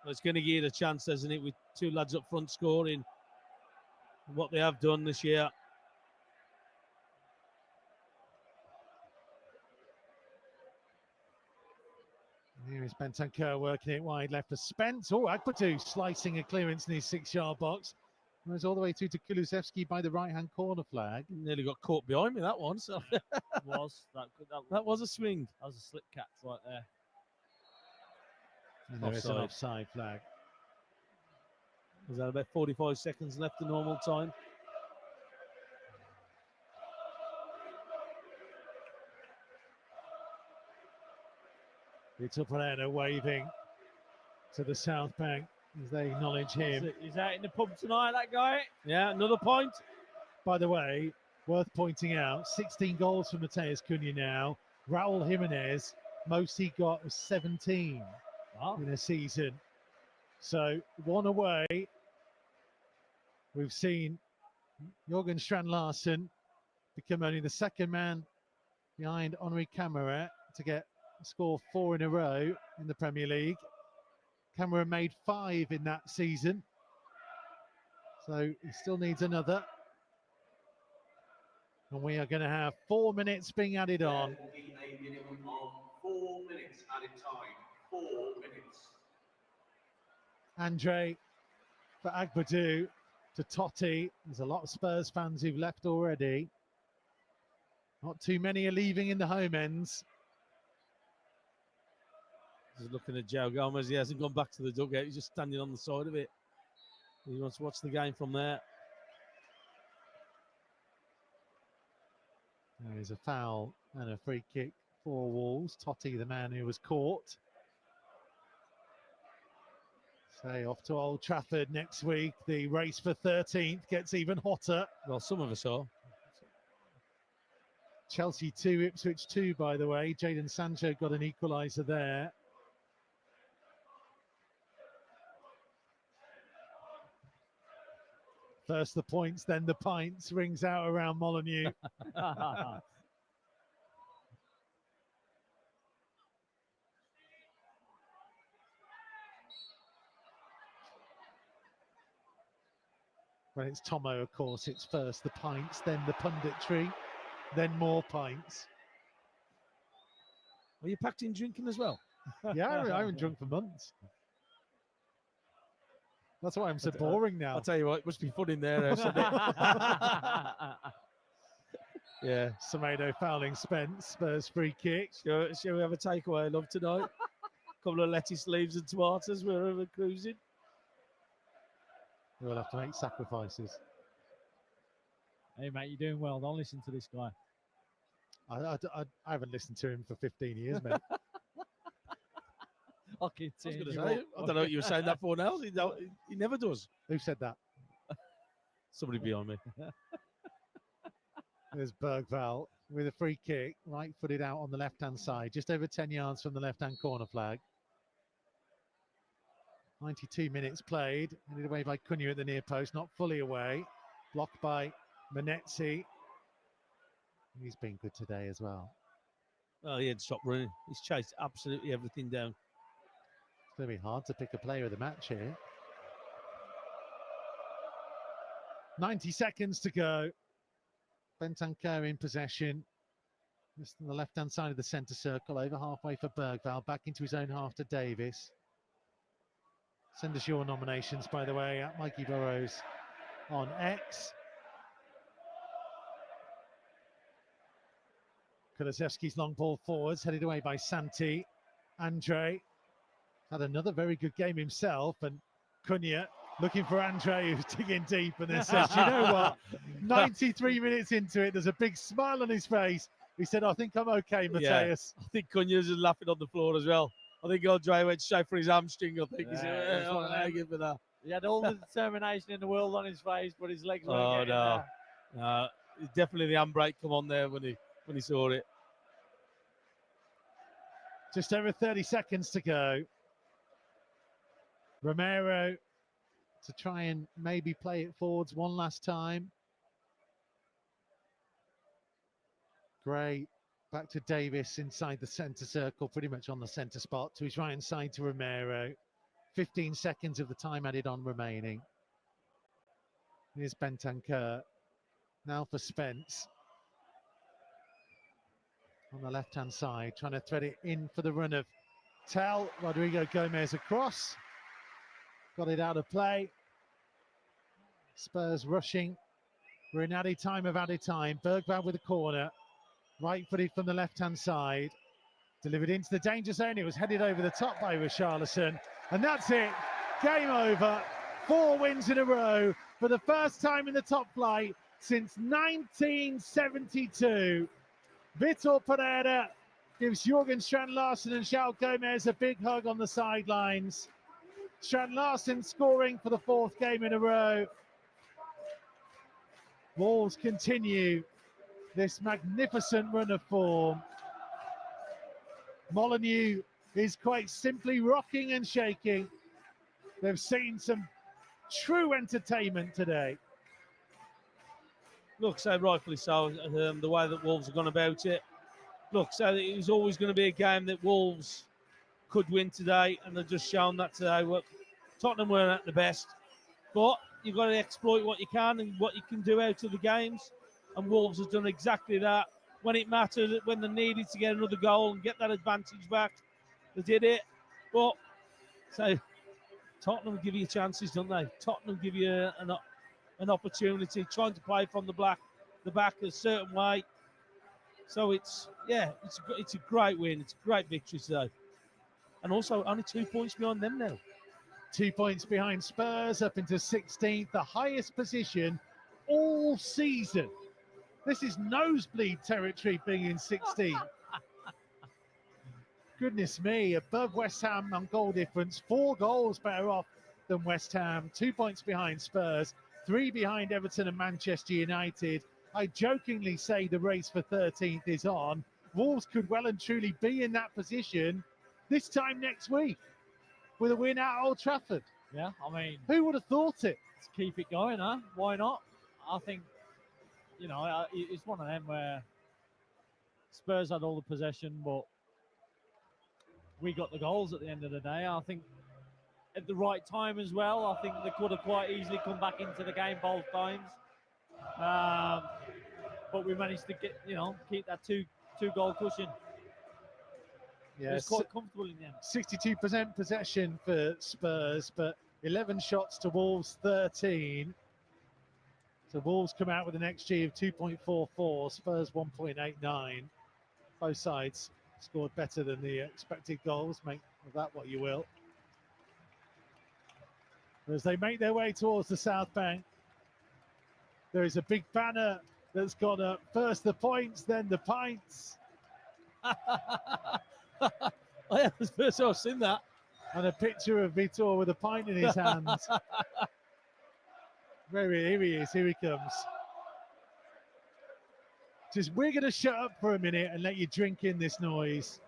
Well, it's going to give it a chance, isn't it, with two lads up front scoring what they have done this year. Here is Bentancur working it wide left for Spence. Oh, Akpatu slicing a clearance in his 6-yard box. Goes all the way through to Kulusevski by the right-hand corner flag. Nearly got caught behind me, that one. So that was a swing. That was a slip catch right there. And there is an offside flag. Is that about 45 seconds left of normal time? It's Pereira waving to the south bank as they acknowledge him. He's out in the pub tonight, that guy. Yeah, another point. By the way, worth pointing out, 16 goals for Mateus Cunha now. Raul Jimenez, most he got was 17 in a season. So one away. We've seen Jorgen Strand Larsen become only the second man behind Henri Camara to score 4 in a row in the Premier League. Camara made 5 in that season. So he still needs another. And we are going to have 4 minutes being added on. There will be a minimum of 4 minutes added time. 4 minutes. Andre for Agbadu to Totti. There's a lot of Spurs fans who've left already. Not too many are leaving in the home ends. He's looking at Joe Gomez. He hasn't gone back to the dugout. He's just standing on the side of it. He wants to watch the game from there. There is a foul and a free kick for Wolves. Totti, the man who was caught. Say off to Old Trafford next week. The race for 13th gets even hotter. Well, some of us are. Chelsea 2, Ipswich 2, by the way. Jadon Sancho got an equaliser there. First the points, then the pints, rings out around Molineux. When it's Tomo, of course, it's first the pints, then the punditry, then more pints. Are you packed in drinking as well? Yeah, I haven't drunk for months. That's why I'm so boring now. I'll tell you what, it must be fun in there. Yeah. Semedo fouling Spence, Spurs free kick. Shall we have a takeaway, love, tonight? Couple of lettuce leaves and tomatoes wherever we're cruising. We'll have to make sacrifices. Hey, mate, you're doing well. Don't listen to this guy. I haven't listened to him for 15 years, mate. I'll continue. I don't know what you were saying that for now. He never does. Who said that? Somebody behind me. There's Bergvall with a free kick, right-footed out on the left-hand side, just over 10 yards from the left-hand corner flag. 92 minutes played. Headed away by Cunha at the near post, not fully away. Blocked by Manetzi. He's been good today as well. Oh, he had stopped running. He's chased absolutely everything down. It's going to be hard to pick a player of the match here. 90 seconds to go. Bentancur in possession. Just on the left-hand side of the centre circle, over halfway for Bergvall. Back into his own half to Davis. Send us your nominations, by the way, at Mikey Burrows on X. Kulusevski's long ball forwards, headed away by Santi. Andre had another very good game himself, and Cunha looking for Andre, who's digging deep, and then says, you know what, 93 minutes into it, there's a big smile on his face. He said, I think I'm okay, Mateus. Yeah, I think Cunha's just laughing on the floor as well. I think Andre went straight for his hamstring, I think. He said, give it that. He had all the determination in the world on his face, but his legs weren't Oh, getting no. there. Definitely the handbrake come on there when he saw it. Just over 30 seconds to go. Romero to try and maybe play it forwards one last time. Gray back to Davis inside the centre circle, pretty much on the centre spot, to his right-hand side to Romero. 15 seconds of the time added on remaining. Here's Bentancur. Now for Spence. On the left-hand side, trying to thread it in for the run of Tell. Rodrigo Gomez across. Got it out of play. Spurs rushing. We're in added time of added time. Bergvall with a corner. Right-footed from the left-hand side. Delivered into the danger zone. It was headed over the top by Richarlison. And that's it. Game over. 4 wins in a row for the first time in the top flight since 1972. Vitor Pereira gives Jürgen Strand-Larsen and João Gomez a big hug on the sidelines. Strand-Larsen scoring for the 4th game in a row. Wolves continue this magnificent run of form. Molineux is quite simply rocking and shaking. They've seen some true entertainment today. Look, so rightfully so, the way that Wolves have gone about it. Look, so it was always going to be a game that Wolves could win today, and they've just shown that today. Well, Tottenham weren't at the best, but you've got to exploit what you can and what you can do out of the games, and Wolves has done exactly that. When it mattered, when they needed to get another goal and get that advantage back, they did it. But, so, Tottenham give you chances, don't they? Tottenham give you an opportunity, trying to play from the back a certain way. So it's a great win. It's a great victory today. And also only 2 points behind them now. 2 points behind Spurs, up into 16th, the highest position all season. This is nosebleed territory, being in 16th. Goodness me, above West Ham on goal difference, 4 goals better off than West Ham, 2 points behind Spurs, 3 behind Everton and Manchester United. I jokingly say the race for 13th is on. Wolves could well and truly be in that position this time next week with a win at Old Trafford. Yeah, I mean, who would have thought it? Let's keep it going, huh? Why not? I think, it's one of them where Spurs had all the possession, but we got the goals at the end of the day. I think at the right time as well. I think they could have quite easily come back into the game both times. But we managed to keep that two goal cushion. Yeah, it was quite comfortable in the end. 62% possession for Spurs, but 11 shots to Wolves 13. So Wolves come out with an XG of 2.44, Spurs 1.89. Both sides scored better than the expected goals. Make of that what you will. As they make their way towards the South Bank, there is a big banner that's got first the points, then the pints. Oh, yeah, that's the first time I've seen that. And a picture of Vitor with a pint in his hands. Here he is, here he comes. We're going to shut up for a minute and let you drink in this noise.